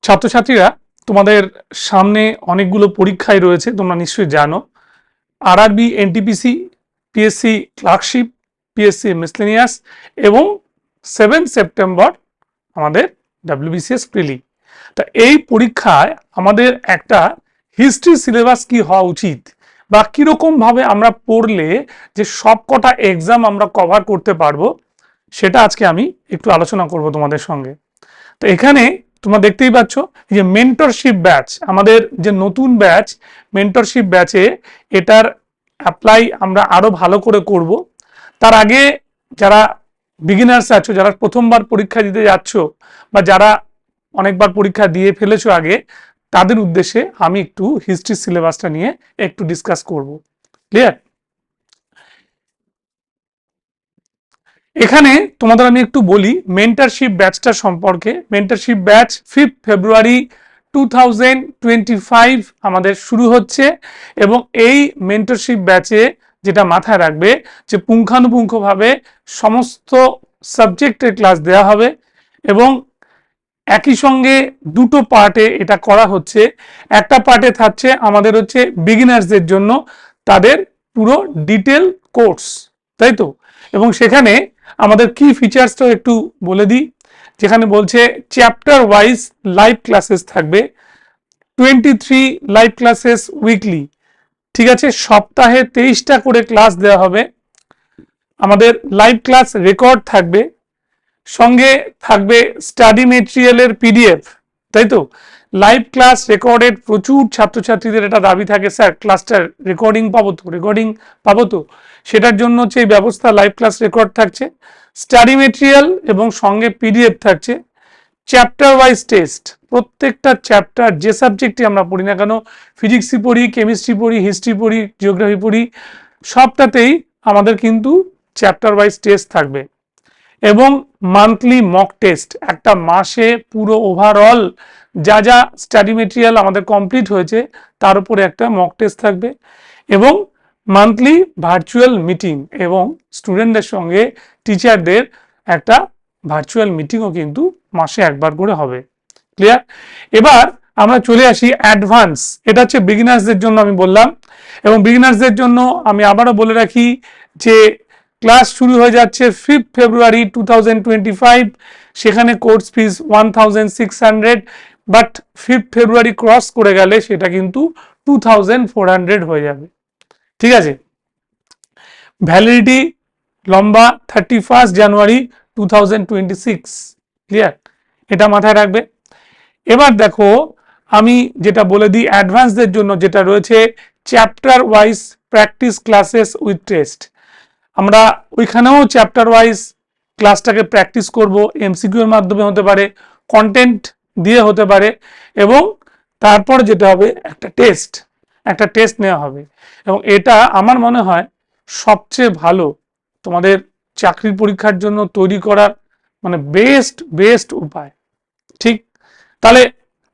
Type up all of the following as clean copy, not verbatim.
ছাত্রছাত্রীরা তোমাদের সামনে অনেকগুলো পরীক্ষায় রয়েছে, তোমরা নিশ্চয়ই জানো। RRB, NTPC, PSC clerkship, PSC miscellaneous এবং 7 সেপ্টেম্বর আমাদের ডাব্লিউবিসিএস প্রিলি। তা এই পরীক্ষায় আমাদের একটা হিস্ট্রি সিলেবাস কি হওয়া উচিত বা কিরকম ভাবে আমরা পড়লে যে সবকটা এক্সাম আমরা কভার করতে পারবো, সেটা আজকে আমি একটু আলোচনা করব তোমাদের সঙ্গে। তো এখানে তোমরা দেখতেই পাচ্ছ যে মেন্টরশিপ ব্যাচ, আমাদের যে নতুন ব্যাচ মেন্টরশিপ ব্যাচে এটার অ্যাপ্লাই আমরা আরো ভালো করে করব। তার আগে যারা বিগিনার্স আছো, যারা প্রথমবার পরীক্ষা দিতে যাচ্ছ বা যারা অনেকবার পরীক্ষা দিয়ে ফেলেছো আগে, তাদের উদ্দেশ্যে আমি একটু হিস্ট্রি সিলেবাসটা নিয়ে একটু ডিসকাস করব। ক্লিয়ার? এখানে তোমাদের আমি একটু বলি মেন্টরশিপ ব্যাচটা সম্পর্কে। মেন্টরশিপ ব্যাচ 5 ফেব্রুয়ারি 2025 আমাদের শুরু হচ্ছে এবং এই মেন্টরশিপ ব্যাচে যেটা মাথায় রাখবে যে পুঙ্খানুপুঙ্খভাবে সমস্ত সাবজেক্টের ক্লাস দেওয়া হবে এবং একই সঙ্গে দুটো পার্টে এটা করা হচ্ছে। একটা পার্টে থাকছে আমাদের হচ্ছে বিগিনার্সদের জন্য, তাদের পুরো ডিটেল কোর্স, তাই তো। এবং সেখানে আমাদের কি ফিচার্সটাও একটু বলে দিই, যেখানে বলছে চ্যাপ্টার ওয়াইজ লাইভ ক্লাসেস থাকবে, 23 লাইভ ক্লাসেস উইকলি, ঠিক আছে। সপ্তাহে 23টা করে ক্লাস দেওয়া হবে। আমাদের লাইভ ক্লাস রেকর্ড থাকবে, সঙ্গে থাকবে স্টাডি মেটেরিয়ালের পিডিএফ, তাই তো। লাইভ ক্লাস রেকর্ডেড, প্রচুর ছাত্রছাত্রীদের এটা দাবি থাকে, স্যার ক্লাসটার রেকর্ডিং পাবো তো, সেটার জন্য হচ্ছে এই ব্যবস্থা। লাইভ ক্লাস রেকর্ড থাকছে, স্টাডি মেটেরিয়াল এবং সঙ্গে পিডিএফ থাকছে। চ্যাপ্টার ওয়াইজ টেস্ট, প্রত্যেকটা চ্যাপ্টার যে সাবজেক্টে আমরা পড়ি না কেন, ফিজিক্সই পড়ি, কেমিস্ট্রি পড়ি, হিস্ট্রি পড়ি, জিওগ্রাফি পড়ি, সবটাতেই আমাদের কিন্তু চ্যাপ্টার ওয়াইজ টেস্ট থাকবে। এবং মান্থলি মক টেস্ট, একটা মাসে পুরো ওভারঅল যা যা স্টাডি মেটেরিয়াল আমাদের কমপ্লিট হয়েছে তার উপরে একটা মক টেস্ট থাকবে। এবং মান্থলি ভার্চুয়াল মিটিং এবং স্টুডেন্টদের সঙ্গে টিচারদের একটা ভার্চুয়াল মিটিংও কিন্তু মাসে একবার করে হবে। ক্লিয়ার? এবার আমরা চলে আসি অ্যাডভান্স। এটা হচ্ছে বিগিনার্সদের জন্য আমি বললাম, এবং বিগিনার্সদের জন্য আমি আবারও বলে রাখি যে ক্লাস শুরু হয়ে যাচ্ছে 5 ফেব্রুয়ারি 2025। সেখানে course fees 1600, but 5 February cross করে গেলে সেটা কিন্তু 2400 হয়ে যাবে, ঠিক আছে। ভ্যালিডিটি লম্বা 31 জানুয়ারি 2026। ক্লিয়ার? এটা মাথায় রাখবে। এবার দেখো আমি যেটা বলে দিই অ্যাডভান্সদের জন্য যেটা রয়েছে, chapter wise practice classes with test. আমরা ওইখানেও চ্যাপ্টার ওয়াইজ ক্লাসটাকে প্র্যাকটিস করব, এমসিকিউ এর মাধ্যমে হতে পারে, কন্টেন্ট দিয়ে হতে পারে, এবং তারপর যেটা হবে একটা টেস্ট নেওয়া হবে। এবং এটা আমার মনে হয় সবচেয়ে ভালো তোমাদের চাকরির পরীক্ষার জন্য তৈরি করার মানে বেস্ট উপায়, ঠিক। তাহলে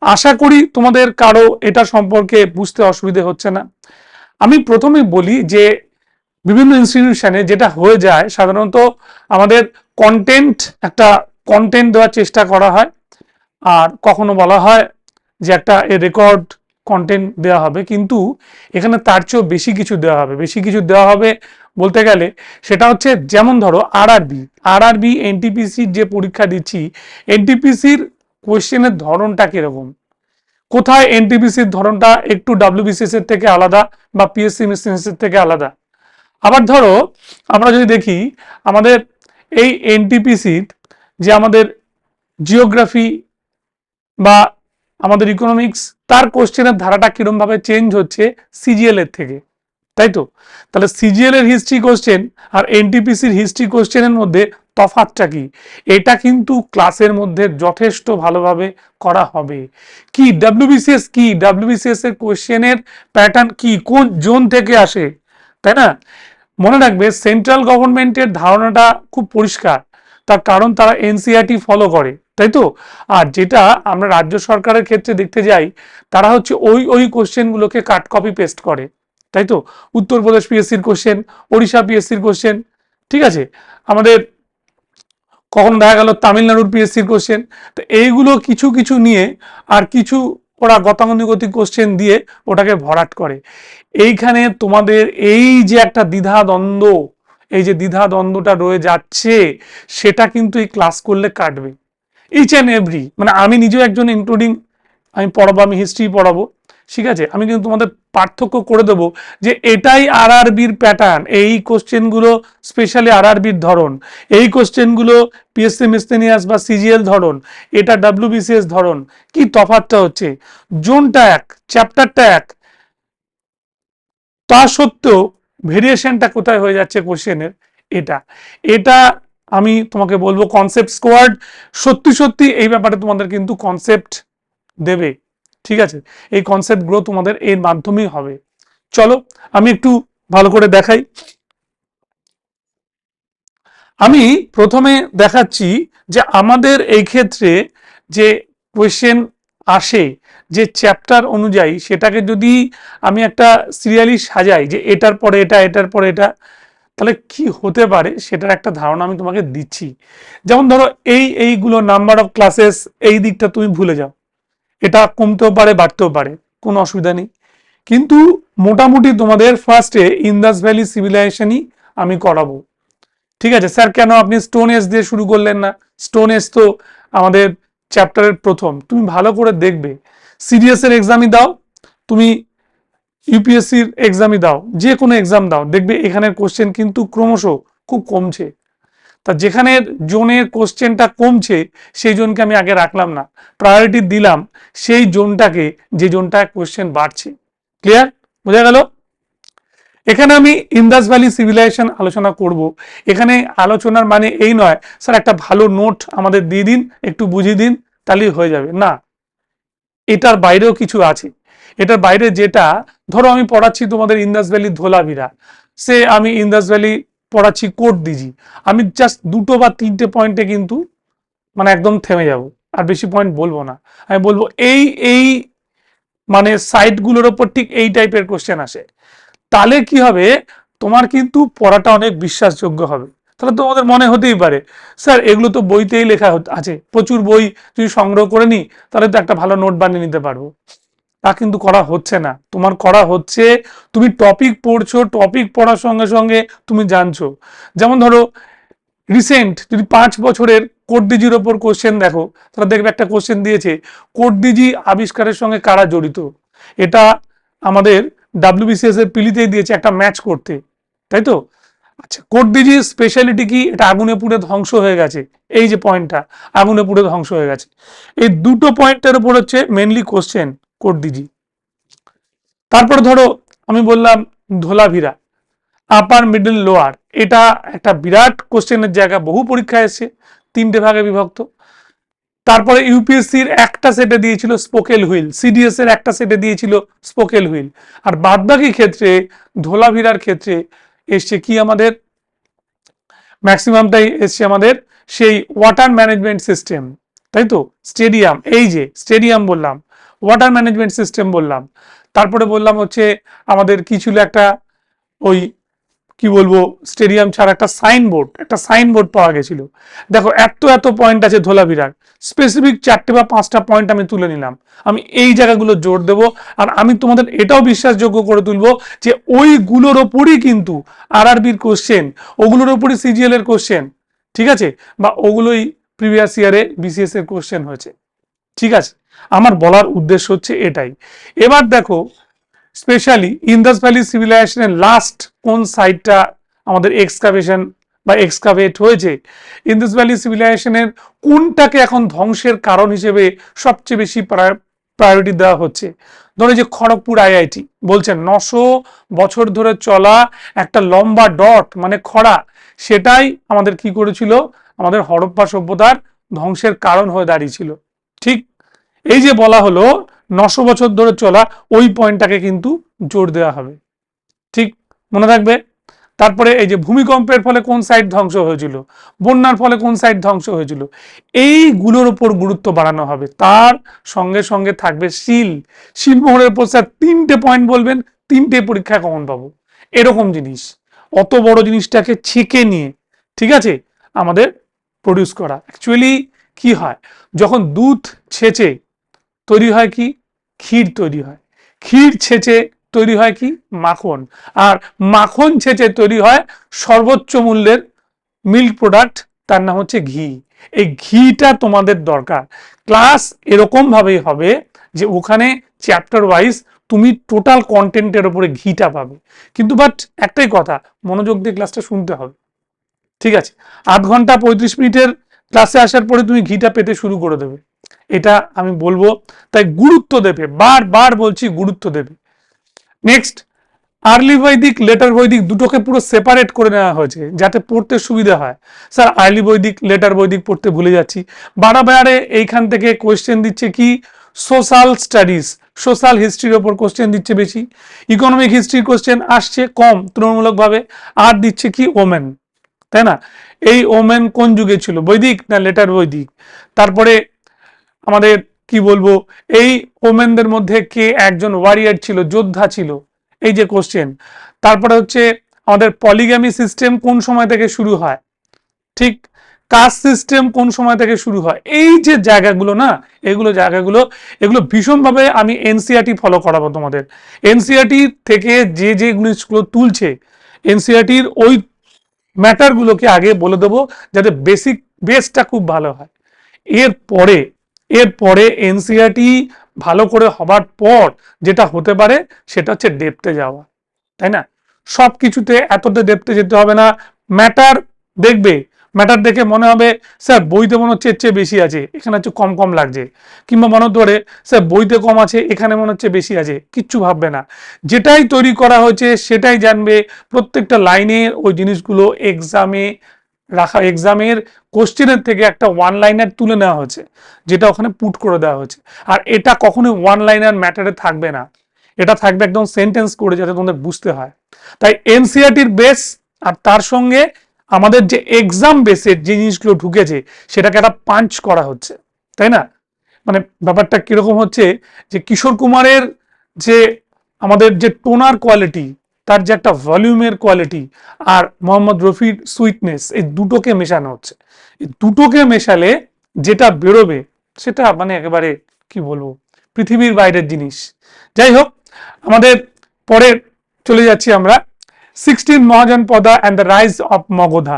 আশা করি তোমাদের কারো এটা সম্পর্কে বুঝতে অসুবিধে হচ্ছে না। আমি প্রথমেই বলি যে বিভিন্ন ইনস্টিটিউশনে যেটা হয়ে যায় সাধারণত আমাদের কন্টেন্ট দেওয়ার চেষ্টা করা হয়, আর কখনো বলা হয় যে একটা রেকর্ড কন্টেন্ট দেওয়া হবে, কিন্তু এখানে তার চেয়েও বেশি কিছু দেওয়া হবে বলতে গেলে সেটা হচ্ছে, যেমন ধরো আরআরবি এনটিপিসির যে পরীক্ষা দিচ্ছি, এনটিপিসির কোয়েশ্চেনের ধরনটা কিরকম, কোথায় এনটিপিসির ধরনটা একটু ডাব্লিউবিসিএস এর থেকে আলাদা বা পিএসসি মিসলেনিয়াস এর থেকে আলাদা। আবার ধরো আমরা যদি দেখি আমাদের এই এনটিপিসির যে আমাদের জিওগ্রাফি বা আমাদের ইকোনমিক্স, তার কোশ্চেনের ধারাটা কিরকম ভাবে চেঞ্জ হচ্ছে সিজিএল এর থেকে, তাই তো। তাহলে সিজিএল এর হিস্ট্রি কোশ্চেন আর এনটিপিসির হিস্ট্রি কোশ্চেনের মধ্যে তফাৎটা কি, এটা কিন্তু ক্লাসের মধ্যে যথেষ্ট ভালোভাবে করা হবে। ডাব্লিউবিসিএস এর কোশ্চেনের প্যাটার্ন কি, কোন জোন থেকে আসে, তাই না। মনে রাখবে সেন্ট্রাল গভর্নমেন্টের ধারণাটা খুব পরিষ্কার, তার কারণ তারা এনসিইআরটি ফলো করে, তাই তো। আর যেটা আমরা রাজ্য সরকারের ক্ষেত্রে দেখতে যাই, তারা হচ্ছে ওই কোশ্চেনগুলোকে কাট কপি পেস্ট করে, তাই তো। উত্তরপ্রদেশ পিএসসির কোশ্চেন, ওড়িশা পিএসসির কোশ্চেন, ঠিক আছে। আমাদের কখনো দেখা গেল তামিলনাড়ুর পিএসসির কোশ্চেন। তো এইগুলো কিছু কিছু নিয়ে আর কিছু ওরা গতানুগতিক কোশ্চেন দিয়ে ওটাকে ভরাট করে। এইখানে তোমাদের এই যে একটা দ্বিধা দ্বন্দ্ব, এই যে দ্বিধা দ্বন্দ্বটা রয়ে যাচ্ছে, সেটা কিন্তু এই ক্লাস করলে কাটবে। ইচ অ্যান্ড এভরি, মানে আমি নিজেও একজন ইনক্লুডিং, আমি পড়াবো, আমি হিস্ট্রি পড়াবো, ঠিক আছে, আমি কিন্তু তোমাদের পার্থক্য করে দেবো যে এটাই আরআরবির প্যাটার্ন, এই কোশ্চেনগুলো স্পেশালি আরআরবির ধরন, এই কোশ্চেনগুলো পিএসসি মিসলেনিয়াস বা সিজিএল ধরন, এটা ডাব্লিউবিসিএস ধরন। কি তফাৎটা হচ্ছে, জোনটা এক, চ্যাপ্টারটা এক, তা সত্ত্বেও ভেরিয়েশনটা কোথায় হয়ে যাচ্ছে কোশ্চেনের, এটা এটা আমি তোমাকে বলবো কনসেপ্ট স্কোয়াড সত্যি সত্যি এই ব্যাপারে তোমাদের কিন্তু কনসেপ্ট দেবে, ঠিক আছে, এই কনসেপ্ট গুলো তোমাদের এর মাধ্যমেই হবে। চলো আমি একটু ভালো করে দেখাই। আমি প্রথমে দেখাচ্ছি যে আমাদের এই ক্ষেত্রে যে কোয়েশ্চেন আসে যে চ্যাপ্টার অনুযায়ী, সেটাকে যদি আমি একটা সিরিয়ালি সাজাই যে এটার পরে এটা, এটার পরে এটা, তাহলে কি হতে পারে সেটার একটা ধারণা আমি তোমাকে দিচ্ছি। যেমন ধরো এইগুলো নাম্বার অফ ক্লাসেস, এই দিকটা তুমি ভুলে যাও, এটা কমতেও পারে বাড়তেও পারে, কোনো অসুবিধা নেই। কিন্তু মোটামুটি তোমাদের ফার্স্টে ইন্দাস ভ্যালি সিভিলাইজেশনই আমি করাবো, ঠিক আছে। স্যার কেন আপনি স্টোন এজ দিয়ে শুরু করলেন না? স্টোন এজ তো আমাদের চ্যাপ্টারের প্রথম। তুমি ভালো করে দেখবে, সিডিএস এর এক্সামই দাও, তুমি ইউপিএসসির এক্সামই দাও, যে কোনো এক্সাম দাও, দেখবে এখানের কোশ্চেন কিন্তু ক্রমশ খুব কমছে। তা যেখানে জোনের কোশ্চেনটা কমছে সেই জোনকে আমি আগে রাখলাম না, প্রায়োরিটি দিলাম সেই জোনটাকে যে জোনটা কোশ্চেন বাড়ছে। ক্লিয়ার? বোঝা গেল? এখানে আমি ইন্দাস ভ্যালি সিভিলাইজেশন আলোচনা করব। এখানে আলোচনার মানে এই নয় স্যার একটা ভালো নোট আমাদের দিয়ে দিন, একটু বুঝিয়ে দিন, তাহলেই হয়ে যাবে না, এটার বাইরেও কিছু আছে। এটার বাইরে যেটা, ধরো আমি পড়াচ্ছি তোমাদের ইন্দাস ভ্যালি ধোলাভিরা, সে আমি ইন্দাস ভ্যালি পড়াচ্ছি কোট দিজি, আমি জাস্ট দুটো বা তিনটে পয়েন্টে কিন্তু মানে একদম থেমে যাব, আর বেশি পয়েন্ট বলবো না। আমি বলবো এই এই মানে সাইটগুলোর ওপর ঠিক এই টাইপের কোশ্চেন আসে, তাহলে কি হবে, তোমার কিন্তু পড়াটা অনেক বিশ্বাসযোগ্য হবে। তাহলে তোমাদের মনে হতেই পারে স্যার এগুলো তো বইতেই লেখা আছে, প্রচুর বই যদি সংগ্রহ করে নি তাহলে তো একটা ভালো নোট বানিয়ে নিতে পারবো। তা কিন্তু করা হচ্ছে না, তোমার করা হচ্ছে তুমি টপিক পড়ছো, টপিক পড়ার সঙ্গে সঙ্গে তুমি জানছো। যেমন ধরো রিসেন্ট যদি 5 বছরের কোটডিজির ওপর কোশ্চেন দেখো, তাহলে দেখবে একটা কোশ্চেন দিয়েছে কোটডিজি আবিষ্কারের সঙ্গে কারা জড়িত। এটা আমাদের ডাব্লিউবিসিএস এর পিলিতেই দিয়েছে একটা ম্যাচ করতে, তাই তো। আচ্ছা, কোটডিজির স্পেশালিটি কি? এটা আগুনে পুড়ে ধ্বংস হয়ে গেছে, এই যে পয়েন্টটা, আগুনে পুড়ে ধ্বংস হয়ে গেছে, এই দুটো পয়েন্টের উপর হচ্ছে মেনলি কোশ্চেন কোটডিজি। তারপরে ধরো আমি বললাম ধোলাভিরা, আপার মিডল লোয়ার, এটা একটা বিরাট কোশ্চেনের জায়গা, বহু পরীক্ষায় এসছে, 3টে ভাগে বিভক্ত। তারপরে ইউপিএসসির একটা সেটে দিয়েছিল স্পোকেল হুইল, সিডিএস এর একটা সেটে দিয়েছিল স্পোকেল হুইল, আর বাদবাকি ক্ষেত্রে ধোলাভিরার ক্ষেত্রে এসছে কি আমাদের, ম্যাক্সিমামটাই এসছে আমাদের সেই ওয়াটার ম্যানেজমেন্ট সিস্টেম, তাই তো, স্টেডিয়াম, এই যে স্টেডিয়াম বললাম, ওয়াটার ম্যানেজমেন্ট সিস্টেম বললাম, তারপরে বললাম হচ্ছে আমাদের কি ছিল একটা, ওই কি বলবো, স্টেডিয়াম ছাড়া একটা সাইনবোর্ড পাওয়া গেছিল। দেখো এত এত পয়েন্ট আছে ধোলাভিরার, স্পেসিফিক 4টে বা 5টা পয়েন্ট আমি তুলে নিলাম, আমি এই জায়গাগুলো জোর দেব। আর আমি তোমাদের এটাও বিশ্বাসযোগ্য করে তুলবো যে ওইগুলোর ওপরই কিন্তু আরআরবির কোশ্চেন, ওগুলোর ওপরই সিজিএল এর কোশ্চেন, ঠিক আছে, বা ওগুলোই প্রিভিয়াস ইয়ারে বিসিএস এর কোশ্চেন হয়েছে, ঠিক আছে। আমার বলার উদ্দেশ্য হচ্ছে এটাই। এবার দেখো স্পেশালি ইন্দাস ভ্যালি সিভিলাইজেশনের লাস্ট কোন সাইটটা আমাদের এক্সকাভেশন বা এক্সকাভেট হয়েছে, ইন্দাস ভ্যালি সিভিলাইজেশনের কোনটাকে এখন ধ্বংসের কারণ হিসেবে সবচেয়ে বেশি প্রায়োরিটি দেওয়া হচ্ছে। ধরো যে খড়গপুর আইআইটি বলছেন 900 বছর ধরে চলা একটা লম্বা ডট মানে খরা, সেটাই আমাদের কি করেছিল, আমাদের হরপ্পা সভ্যতার ধ্বংসের কারণ হয়ে দাঁড়িয়েছিল। ঠিক এই যে বলা হলো 900 বছর ধরে চলা, ওই পয়েন্টটাকে কিন্তু জোর দেওয়া হবে, ঠিক মনে রাখবে। তারপরে এই যে ভূমিকম্পের ফলে কোন সাইট ধ্বংস হয়েছিল, বন্যার ফলে কোন সাইট ধ্বংস হয়েছিল, এইগুলোর উপর গুরুত্ব বাড়ানো হবে। তার সঙ্গে সঙ্গে থাকবে শিলমোহরের উপর স্যার 3টে পয়েন্ট বলবেন, 3টে পরীক্ষায় কমন পাবো, এরকম জিনিস, অত বড় জিনিসটাকে ছেঁকে নিয়ে, ঠিক আছে, আমাদের প্রডিউস করা। অ্যাকচুয়ালি কি হয়, যখন দুধ ছেঁচে তৈরি হয় কি, ক্ষীর তৈরি হয়, ক্ষীর ছেঁচে তৈরি হয় কি, মাখন, আর মাখন ছেঁচে তৈরি হয় সর্বোচ্চ মূল্যের মিল্ক প্রোডাক্ট, তার নাম হচ্ছে ঘি। এই ঘিটা তোমাদের দরকার। ক্লাস এরকম ভাবেই হবে যে ওখানে চ্যাপ্টার ওয়াইজ তুমি টোটাল কন্টেন্টের উপরে ঘিটা পাবে, কিন্তু বাট একটাই কথা, মনোযোগ দিয়ে ক্লাসটা শুনতে হবে, ঠিক আছে? 8 ঘন্টা 35 মিনিটের ক্লাসে আসার পরে তুমি ঘিটা পেতে শুরু করে দেবে, এটা আমি বলবো। তাই গুরুত্ব দেবে, বারবার বলছি গুরুত্ব দেবে। নেক্সট, আর্লি বৈদিক লেটার বৈদিক দুটোকে পুরো সেপারেট করে নেওয়া হয়েছে যাতে পড়তে সুবিধা হয়। স্যার আর্লি বৈদিক লেটার বৈদিক পড়তে ভুলে যাচ্ছি, বারে এইখান থেকে কোয়েশ্চেন দিচ্ছে কি, সোশ্যাল স্টাডিজ, সোশ্যাল হিস্ট্রির ওপর কোশ্চেন দিচ্ছে বেশি, ইকোনমিক হিস্ট্রির কোশ্চেন আসছে কম তুলনামূলকভাবে, আর দিচ্ছে কি ওমেন, তাই না? এই ওমেন কোন যুগে ছিল, বৈদিক না লেটার বৈদিক? তারপরে আমাদের কি বলবো, এই ওমেনদের মধ্যে কে একজন ওয়ারিয়ার ছিল, যোদ্ধা ছিল, এই যে কোশ্চেন। তারপরে হচ্ছে আমাদের পলিগ্যামি সিস্টেম কোন সময় থেকে শুরু হয়, ঠিক, কাস্ট সিস্টেম কোন সময় থেকে শুরু হয়, এই যে জায়গাগুলো না, এগুলো ভীষণভাবে আমি এনসিইআরটি ফলো করাবো তোমাদের। এনসিইআরটি থেকে যে জিনিসগুলো তুলছে, এনসিইআরটির ওই ম্যাটারগুলোকে আগে বলে দেবো যাতে বেসটা খুব ভালো হয়। এরপরে এনসিইআরটি ভালো করে হবার পর যেটা হতে পারে সেটা হচ্ছে ডেপথে যাওয়া, তাই না? সব কিছুতে এতটা ডেপথে যেতে হবে না। ম্যাটার দেখবে, ম্যাটার দেখে মনে হবে স্যার বইতে মনে হচ্ছে এর চেয়ে বেশি আছে, এখানে হচ্ছে কম কম লাগছে, কিংবা মনে ধরে স্যার বইতে কম আছে, এখানে মনে হচ্ছে বেশি আছে, কিচ্ছু ভাববে না, যেটাই তৈরি করা হয়েছে সেটাই জানবে। প্রত্যেকটা লাইনে ওই জিনিসগুলো এক্সামে রাখা, এক্সামের কোশ্চেনের থেকে একটা ওয়ান লাইনার তুলে নেওয়া হয়েছে, যেটা ওখানে পুট করে দেওয়া হয়েছে। আর এটা কখনোই ওয়ান লাইনার ম্যাটারে থাকবে না, এটা থাকবে একদম সেন্টেন্স করে, যাতে তোমাদের বুঝতে হয়। তাই এনসিইআরটির বেস আর তার সঙ্গে আমাদের যে এক্সাম বেসের যে জিনিসগুলো ঢুকেছে সেটাকে একটা পাঞ্চ করা হচ্ছে, তাই না? মানে ব্যাপারটা কিরকম হচ্ছে, যে কিশোর কুমারের যে আমাদের যে টোনার কোয়ালিটি, তার যে একটা ভলিউমের কোয়ালিটি, আর মোহাম্মদ রফির সুইটনেস, এই দুটোকে মেশানো হচ্ছে। এই দুটোকে মেশালে যেটা বেরোবে সেটা মানে একেবারে কি বলবো, পৃথিবীর বাইরের জিনিস। যাই হোক, আমাদের পরে চলে যাচ্ছি আমরা 16 Mahajanapada and the rise of মগধা।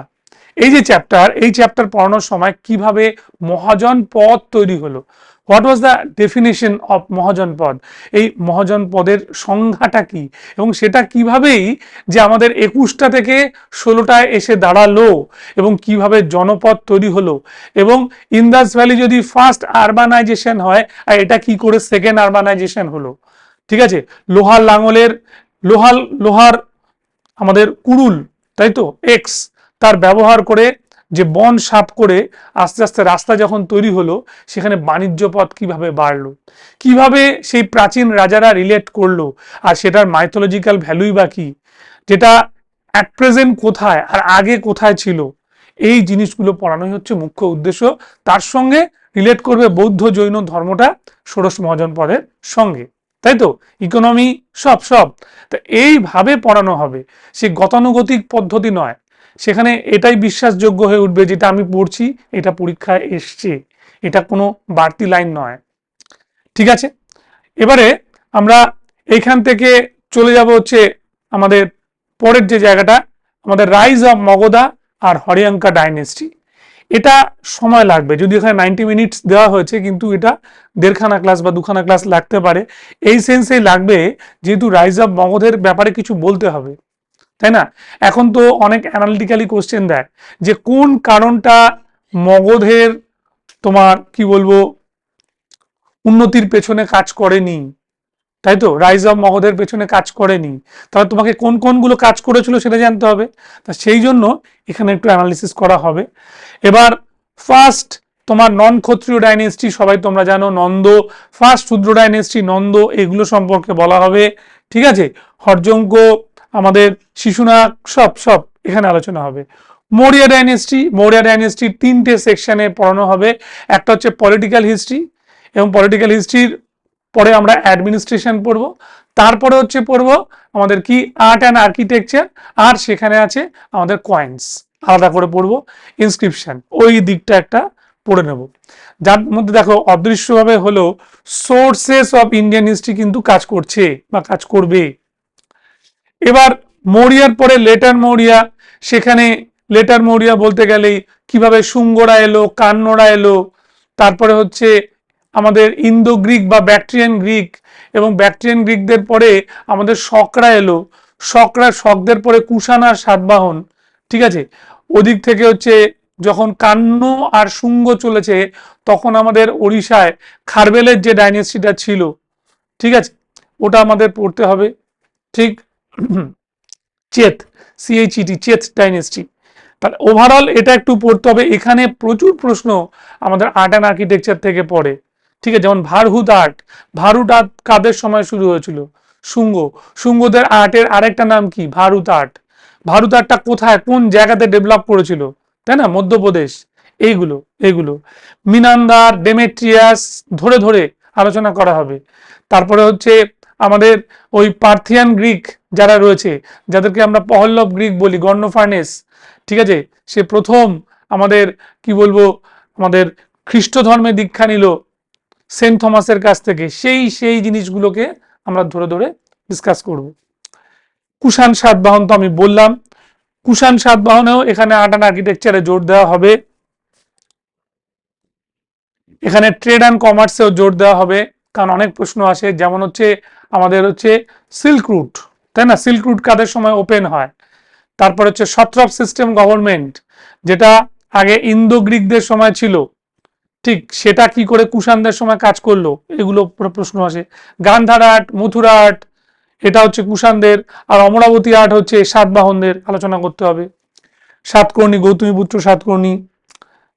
এই যে চ্যাপ্টার, এই চ্যাপ্টার পড়ানোর সময় কিভাবে মহাজনপদ তৈরি হলো, what was the definition of Mahajanapada, এই মহাজনপদের সংজ্ঞাটা কি, এবং সেটা কিভাবেই যে আমাদের 21টা থেকে 16টায় এসে দাঁড়ালো, এবং কিভাবে জনপদ তৈরি হলো, এবং ইন্দাস ভ্যালি যদি ফার্স্ট আরবানাইজেশন হয়, আর এটা কি করে সেকেন্ড আরবানাইজেশন হলো, ঠিক আছে? লোহার লাঙলের লোহার আমাদের কুড়ুল, তাই তো, এক্স, তার ব্যবহার করে যে বন সাফ করে আস্তে আস্তে রাস্তা যখন তৈরি হলো, সেখানে বাণিজ্য পথ কিভাবে বাড়লো, কিভাবে সেই প্রাচীন রাজারা রিলেট করলো, আর সেটার মাইথোলজিক্যাল ভ্যালুই বা কি, যেটা অ্যাট প্রেজেন্ট কোথায় আর আগে কোথায় ছিল, এই জিনিসগুলো পড়ানোই হচ্ছে মুখ্য উদ্দেশ্য। তার সঙ্গে রিলেট করবে বৌদ্ধ জৈন ধর্মটা ষোড়শ মহাজনপদের সঙ্গে, তাই তো, ইকোনমি সব। তা এইভাবে পড়ানো হবে, সে গতানুগতিক পদ্ধতি নয়, সেখানে এটাই বিশ্বাসযোগ্য হয়ে উঠবে যেটা আমি পড়ছি এটা পরীক্ষায় এসছে, এটা কোনো বাড়তি লাইন নয়, ঠিক আছে? এবারে আমরা এইখান থেকে চলে যাব হচ্ছে আমাদের পরের যে জায়গাটা, আমাদের রাইজ অফ মগধা আর হরিয়াঙ্কা ডাইনেস্টি। এটা সময় লাগবে, যদি এখানে 90 মিনিটস দেওয়া হয়েছে, কিন্তু এটা 1.5খানা ক্লাস বা 2খানা ক্লাস লাগতে পারে। এই সেন্সেই লাগবে যেহেতু রাইজ অফ মগধের ব্যাপারে কিছু বলতে হবে, তাই না? এখন তো অনেক অ্যানালিটিক্যালি কোশ্চেন দেয় যে কোন কারণটা মগধের তোমার কি বলবো উন্নতির পেছনে কাজ করেনি, তাই তো, রাইজ অফ মগধের পেছনে কাজ করেনি, তাহলে তোমাকে কোন কোনগুলো কাজ করেছিল সেটা জানতে হবে। তা সেই জন্য এখানে একটু অ্যানালিসিস করা হবে। এবার ফার্স্ট তোমার নন ক্ষত্রিয় ডাইনেস্টি, সবাই তোমরা জানো, নন্দ, ফার্স্ট শূদ্র ডাইনেস্টি নন্দ, এগুলো সম্পর্কে বলা হবে, ঠিক আছে? হর্যঙ্ক, আমাদের শিশুনাগ, সব এখানে আলোচনা হবে। মৌর্য ডাইনেস্টি 3টে সেকশনে পড়ানো হবে। একটা হচ্ছে পলিটিক্যাল হিস্ট্রি, এবং পলিটিক্যাল হিস্ট্রির পরে আমরা অ্যাডমিনিস্ট্রেশন পড়বো, তারপরে হচ্ছে পড়বো আমাদের কি আর্ট অ্যান্ড আর্কিটেকচার, আর সেখানে আছে আমাদের কয়েন্স, আলাদা করে পড়বো, ইনস্ক্রিপশন ওই দিকটা একটা পড়ে নেব। যার মধ্যে দেখো অদৃশ্যভাবে হলো সোর্সেস অফ ইন্ডিয়ান হিস্ট্রি কিন্তু কাজ করছে বা কাজ করবে। এবার মৌরিয়ার পরে লেটার মৌরিয়া, সেখানে লেটার মৌরিয়া বলতে গেলেই কিভাবে শুঙ্গরা এলো, কান্নরা এলো, তারপরে হচ্ছে আমাদের ইন্দো গ্রিক বা ব্যাকট্রিয়ান গ্রিক, এবং ব্যাকট্রিয়ান গ্রিকদের পরে আমাদের শকরা এলো, শকদের পরে কুষাণ আর সাতবাহন, ঠিক আছে। ওদিক থেকে হচ্ছে যখন কান্ন আর শুঙ্গ চলেছে তখন আমাদের ওড়িশায় খারবেলের যে ডাইনেস্টিটা ছিল, ঠিক আছে, ওটা আমাদের পড়তে হবে, ঠিক। চেত, সিএইচইটি, চেত ডাইনেস্টি। তাহলে ওভারঅল এটা একটু পড়তে হবে। এখানে প্রচুর প্রশ্ন আমাদের আর্ট অ্যান্ড আর্কিটেকচার থেকে পড়ে, ঠিক আছে। যেমন ভারহুত আর্ট, ভারুট আর্ট কাদের সময় শুরু হয়েছিল? শুঙ্গদের আর্টের আরেকটা নাম কি? ভারুত আর্ট। ভারুত আর্টটা কোথায়, কোন জায়গাতে ডেভেলপ করেছিল, তাই না? মধ্যপ্রদেশ। এইগুলো মিনান্দার, ডেমেট্রিয়াস ধরে ধরে আলোচনা করা হবে। তারপরে হচ্ছে আমাদের ওই পার্থিয়ান গ্রিক যারা রয়েছে, যাদেরকে আমরা পহল্লব গ্রিক বলি, গর্নফার্নেস, ঠিক আছে, সে প্রথম আমাদের কি বলবো আমাদের খ্রিস্ট ধর্মে দীক্ষা নিল সেন্ট থমাসের কাছ থেকে, সেই জিনিসগুলোকে আমরা ধরে ধরে ডিসকাস করব। কুষাণ সাতবাহন তো আমি বললাম, কুষাণ সাতবাহনেও এখানে আর্ট অ্যান্ড আর্কিটেকচারে জোর দেওয়া হবে। এখানে ট্রেড অ্যান্ড কমার্সেও জোর দেওয়া হবে, কারণ অনেক প্রশ্ন আসে, যেমন হচ্ছে আমাদের হচ্ছে সিল্ক রুট, তাই না? সিল্ক রুট কাদের সময় ওপেন হয়? তারপর হচ্ছে সত্রপ সিস্টেম গভর্নমেন্ট, যেটা আগে ইন্দো গ্রিকদের সময় ছিল, ঠিক, সেটা কি করে কুষাণদের সময় কাজ করলো, এগুলো প্রশ্ন আসে। গান্ধার আর্ট, মথুরা আর্ট, এটা হচ্ছে কুষাণদের, আর অমরাবতী আর্ট হচ্ছে সাতবাহনদের, আলোচনা করতে হবে। সাতকর্ণী, গৌতমীপুত্র সাতকর্ণী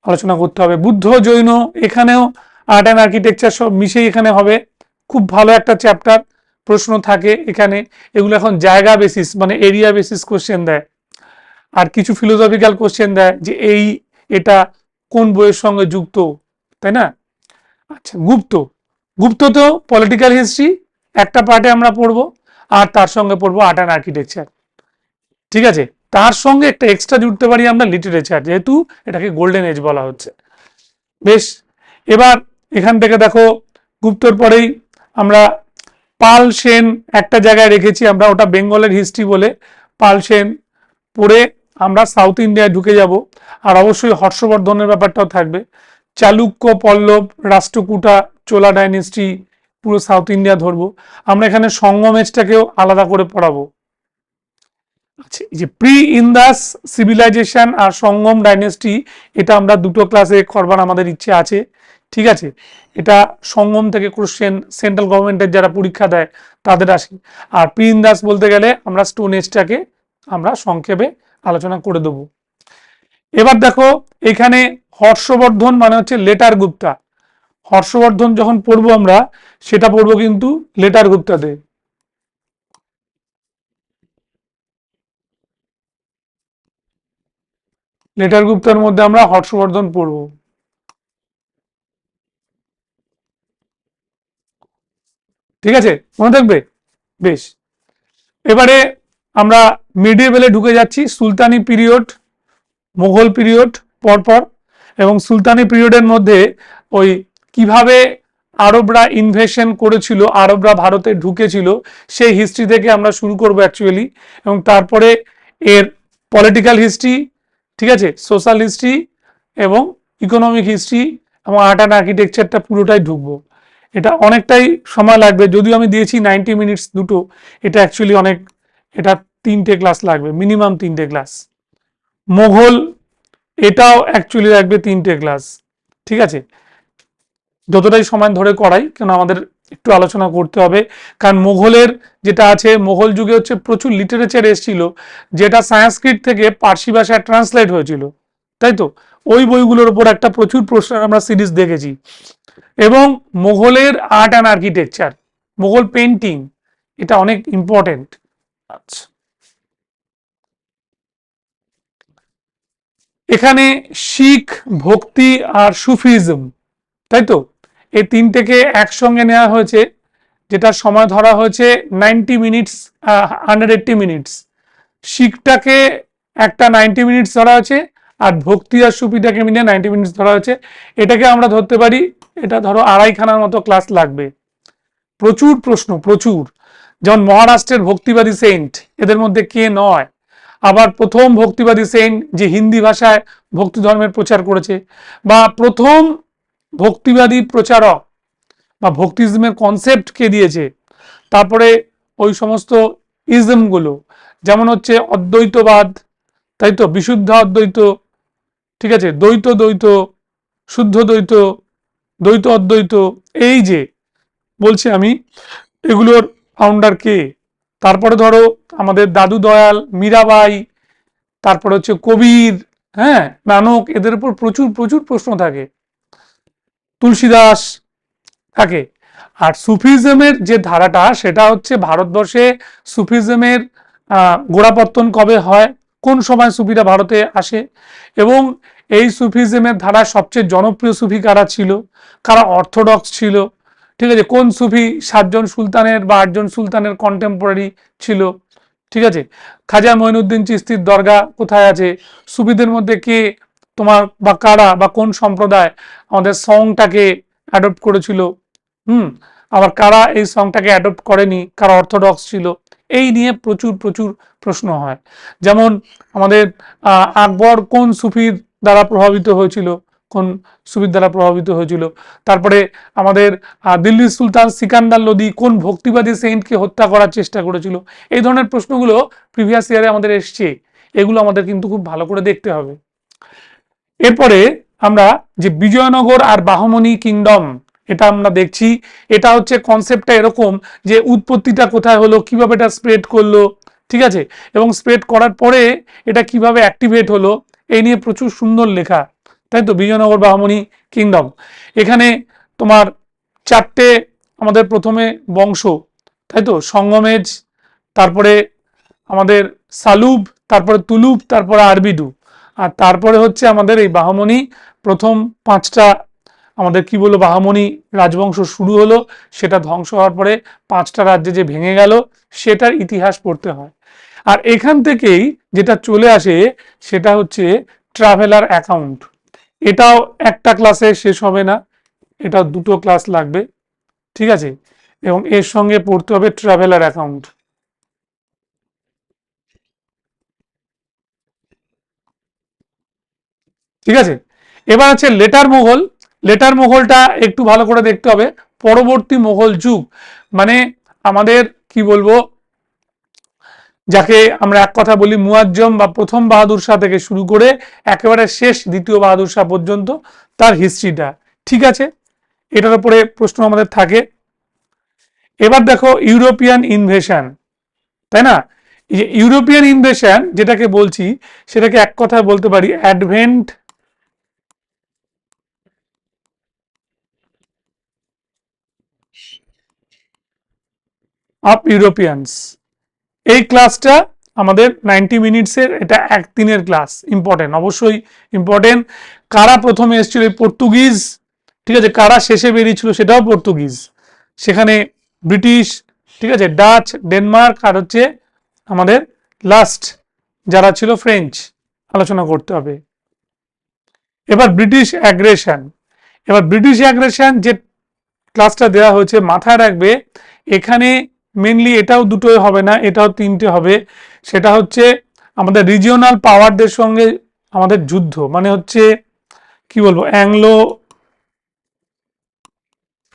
আলোচনা করতে হবে। বুদ্ধ, জৈন, এখানেও আর্ট অ্যান্ড আর্কিটেকচার সব মিশেই এখানে হবে। খুব ভালো একটা চ্যাপ্টার, প্রশ্ন থাকে এখানে। এগুলো এখন জায়গা বেসিস মানে এরিয়া বেসিস কোশ্চেন দেয়, আর কিছু ফিলোসফিক্যাল কোশ্চেন দেয় যে এটা কোন বইয়ের সঙ্গে যুক্ত, তাই না? আচ্ছা, গুপ্ত তো পলিটিক্যাল হিস্ট্রি একটা পার্টে আমরা পড়বো, আর তার সঙ্গে পড়বো আর্ট অ্যান্ড আর্কিটেকচার, ঠিক আছে। তার সঙ্গে একটা এক্সট্রা জুড়তে পারি আমরা লিটারেচার, যেহেতু এটাকে গোল্ডেন এজ বলা হচ্ছে। বেশ, এবার এখান থেকে দেখো গুপ্তর পরেই আমরা পাল সেন একটা জায়গায় রেখেছি আমরা, ওটা বেঙ্গলের হিস্ট্রি বলে। পাল সেন পড়ে আমরা সাউথ ইন্ডিয়ায় ঢুকে যাব, আর অবশ্যই হর্ষবর্ধনের ব্যাপারটাও থাকবে। চালুক্য, পল্লব, রাষ্ট্রকূটা, চোলা ডাইনেস্টি, পুরো সাউথ ইন্ডিয়া ধরবো। আমরা এখানে সঙ্গম এজটাকেও আলাদা করে পড়াবো। আচ্ছা, এই যে প্রি ইন্দাস সিভিলাইজেশন আর সঙ্গম ডাইনেস্টি, এটা আমরা দুটো ক্লাসে করবার আমাদের ইচ্ছে আছে, ঠিক আছে। এটা সঙ্গম থেকে কোশ্চেন সেন্ট্রাল গভর্নমেন্টের যারা পরীক্ষা দেয় তাদের আসে। আর প্রি ইন্দাস বলতে গেলে আমরা স্টোন এজটাকে আমরা সংক্ষেপে আলোচনা করে দেবো। এবার দেখো এখানে হর্ষবর্ধন মানে হচ্ছে লেটার গুপ্তা। হর্ষবর্ধন যখন পড়বো আমরা, সেটা পড়বো কিন্তু লেটার গুপ্তাতে। লেটার গুপ্তার মধ্যে আমরা হর্ষবর্ধন পড়বো, ঠিক আছে, মনে থাকবে। বেশ, এবারে আমরা মিডিয়েভেলে ঢুকে যাচ্ছি, সুলতানি পিরিয়ড, মুঘল পিরিয়ড পরপর, এবং সুলতানি পিরিয়ডের মধ্যে ওই কিভাবে আরবরা ইনভেশন করেছিল, আরবরা ভারতে ঢুকেছিল, সেই হিস্ট্রি থেকে আমরা শুরু করব অ্যাকচুয়ালি, এবং তারপরে এর পলিটিক্যাল হিস্ট্রি, ঠিক আছে, সোশ্যাল হিস্ট্রি এবং ইকোনমিক হিস্ট্রি এবং আর্ট অ্যান্ড আর্কিটেকচারটা পুরোটাই ঢুকবো। এটা অনেকটাই সময় লাগবে, যদিও আমি দিয়েছি 90 মিনিটস দুটো, এটা অ্যাকচুয়ালি অনেক, এটা 3টে ক্লাস লাগবে, মিনিমাম 3টে ক্লাস। মোঘল, এটাও অ্যাকচুয়ালি লাগবে 3টে ক্লাস, ঠিক আছে, যতটাই সময় ধরে করাই কেন আমাদের একটু আলোচনা করতে হবে। কারণ মোঘলের যেটা আছে, মোঘল যুগে হচ্ছে প্রচুর লিটারেচার এসেছিল, যেটা সংস্কৃত থেকে পার্সি ভাষায় ট্রান্সলেট হয়েছিল, তাই তো। ওই বইগুলোর উপর একটা প্রচুর প্রশ্ন আমরা সিরিজ দেখেছি। এবং মোঘলের art and architecture, Mughal painting, এটা অনেক ইম্পর্টেন্ট। আচ্ছা, এখানে শিখ, ভক্তি আর সুফিজম, তাই তো, এই তিনটেকে একসঙ্গে নেওয়া হয়েছে, যেটা সময় ধরা হয়েছে 90 মিনিটস, 180 মিনিটস। শিখটাকে একটা 90 মিনিটস ধরা আছে, আর ভক্তি আর সুফিটাকে মিলে 90 মিনিটস ধরা আছে। এটাকে আমরা ধরতে পারি এটা ধরো আড়াইখানার মতো ক্লাস লাগবে। প্রচুর প্রশ্ন, প্রচুর। যেমন মহারাষ্ট্রের ভক্তিবাদী সেন্ট, এদের মধ্যে কে নয়? আবার প্রথম ভক্তিবাদী সেন্ট যে হিন্দি ভাষায় ভক্তি ধর্মের প্রচার করেছে, বা প্রথম ভক্তিবাদী প্রচারক বা ভক্তিজমের কনসেপ্ট কে দিয়েছে। তারপরে ওই সমস্ত ইজমগুলো, যেমন হচ্ছে অদ্বৈতবাদ, তাই তো, বিশুদ্ধ অদ্বৈত, ঠিক আছে, দ্বৈত দ্বৈত, শুদ্ধ দ্বৈত, দ্বৈত অদ্বৈত, এই যে বলছি আমি, এগুলোর ফাউন্ডার কে? তারপরে ধরো আমাদের দাদু দয়াল, মীরাবাই, তারপরে হচ্ছে কবির, হ্যাঁ, নানক, এদের উপর প্রচুর প্রচুর প্রশ্ন থাকে। তুলসীদাস থাকে। আর সুফিজমের যে ধারাটা, সেটা হচ্ছে ভারতবর্ষে সুফিজমের গোড়াপত্তন কবে হয়, কোন সময় সুফিরা ভারতে আসে, এবং এই সুফিজমের ধারা সবচেয়ে জনপ্রিয় সুফি কারা ছিল, কারা অর্থোডক্স ছিল, ঠিক আছে, কোন সুফি 7জন সুলতানের বা 8জন সুলতানের কন্টেম্পোরারি ছিল, ঠিক আছে, খাজা মঈনুদ্দিন চিশতির দরগা কোথায় আছে, সুফিদের মধ্যে কে তোমার বা কারা বা কোন সম্প্রদায় আমাদের সংটাকে অ্যাডপ্ট করেছিল, আবার কারা এই সংটাকে অ্যাডপ্ট করেনি, কারা অর্থোডক্স ছিল, এই নিয়ে প্রচুর প্রচুর প্রশ্ন হয়। যেমন আমাদের আকবর কোন সুফির দ্বারা প্রভাবিত হয়েছিল, কোন সুফির দ্বারা প্রভাবিত হয়েছিল। তারপরে আমাদের দিল্লির সুলতান সিকান্দার লোদি কোন ভক্তিবাদী সেন্টকে হত্যা করার চেষ্টা করেছিল। এই ধরনের প্রশ্নগুলো প্রিভিয়াস ইয়ারে আমাদের এসছে, এগুলো আমাদের কিন্তু খুব ভালো করে দেখতে হবে। এরপরে আমরা যে বিজয়নগর আর বাহমনি কিংডম, এটা আমরা দেখছি। এটা হচ্ছে কনসেপ্টটা এরকম যে উৎপত্তিটা কোথায় হলো, কিভাবে এটা স্প্রেড করলো, ঠিক আছে, এবং স্প্রেড করার পরে এটা কিভাবে অ্যাক্টিভেট হলো, এই নিয়ে প্রচুর সুন্দর লেখা, তাই তো, বিজয়নগর বাহমনি কিংডম। এখানে তোমার 4টে আমাদের প্রথমে বংশ, তাই তো, সঙ্গমেজ, তারপরে আমাদের সালুব, তারপরে তুলুব, তারপরে আরবিডু, আর তারপরে হচ্ছে আমাদের এই বাহমনি। প্রথম 5টা আমাদের কি বলবো, বাহমনি রাজবংশ শুরু হলো, সেটা ধ্বংস হওয়ার পরে 5টা রাজ্যে যে ভেঙে গেল, সেটার ইতিহাস পড়তে হয়। আর এখান থেকেই যেটা চলে আসে সেটা হচ্ছে ট্রাভেলার অ্যাকাউন্ট। এটাও একটা ক্লাসে শেষ হবে না, এটা 2টো ক্লাস লাগবে, ঠিক আছে, এবং এর সঙ্গে পড়তে হবে ট্রাভেলার অ্যাকাউন্ট। ঠিক আছে, এবার আছে লেটার মোগল। লেটার মোগলটা একটু ভালো করে দেখতে হবে, পরবর্তী মোগল যুগ, মানে আমাদের কি বলবো, যাকে আমরা এক কথা বলি মুয়াজ্জম বা প্রথম বাহাদুর শাহ থেকে শুরু করে একেবারে শেষ দ্বিতীয় বাহাদুর শাহ পর্যন্ত তার হিস্ট্রিটা, ঠিক আছে, এটার উপরে প্রশ্ন আমাদের থাকে। এবার দেখো ইউরোপিয়ান ইনভেশন, তাই না, এই যে ইউরোপিয়ান ইনভেশন যেটাকে বলছি, সেটাকে এক কথায় বলতে পারি অ্যাডভেন্ট অফ ইউরোপিয়ানস। এই ক্লাসটা আমাদের 90 মিনিটসের, এটা একদিনের ক্লাস, ইম্পর্টেন্ট, অবশ্যই ইম্পর্টেন্ট। কারা প্রথমে এসেছিল, পর্তুগিজ, ঠিক আছে, কারা শেষে বেরিয়েছিল সেটাও পর্তুগিজ, সেখানে ব্রিটিশ, ঠিক আছে, ডাচ, ডেনমার্ক, আর হচ্ছে আমাদের লাস্ট যারা ছিল ফ্রেঞ্চ, আলোচনা করতে হবে। এবার ব্রিটিশ অ্যাগ্রেশন। এবার ব্রিটিশ অ্যাগ্রেশন যে ক্লাসটা দেওয়া হয়েছে, মাথায় রাখবে এখানে মেনলি এটাও দুটোই হবে না, এটাও 3টে হবে। সেটা হচ্ছে আমাদের রিজিওনাল পাওয়ারদের সঙ্গে আমাদের যুদ্ধ, মানে হচ্ছে কি বলবো, অ্যাংলো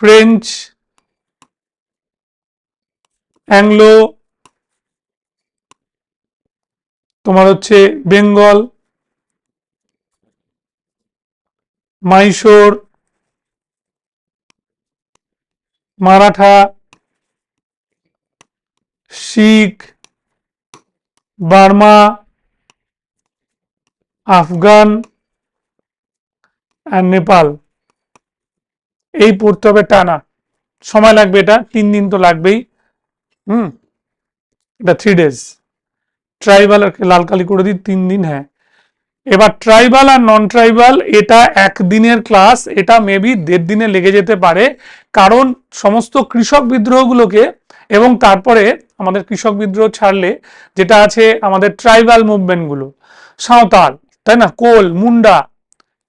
ফ্রেঞ্চ, অ্যাংলো তোমার হচ্ছে বেঙ্গল, মাইশোর, মারাঠা, শিখ, বার্মা, আফগান আর নেপাল। এই পড়তে হবে টানা, সময় লাগবে, এটা 3 দিন তো লাগবেই। এটা 3 days। ট্রাইবাল লাল কালি করে দিই 3 দিন, হ্যাঁ। এবার ট্রাইবাল আর নন ট্রাইবাল, এটা একদিনের ক্লাস, এটা মেবি 1.5 দিনে লেগে যেতে পারে, কারণ সমস্ত কৃষক বিদ্রোহগুলোকে, এবং তারপরে আমাদের কৃষক বিদ্রোহ ছাড়লে যেটা আছে আমাদের ট্রাইবাল মুভমেন্টগুলো, সাঁওতাল, তাই না, কোল, মুন্ডা,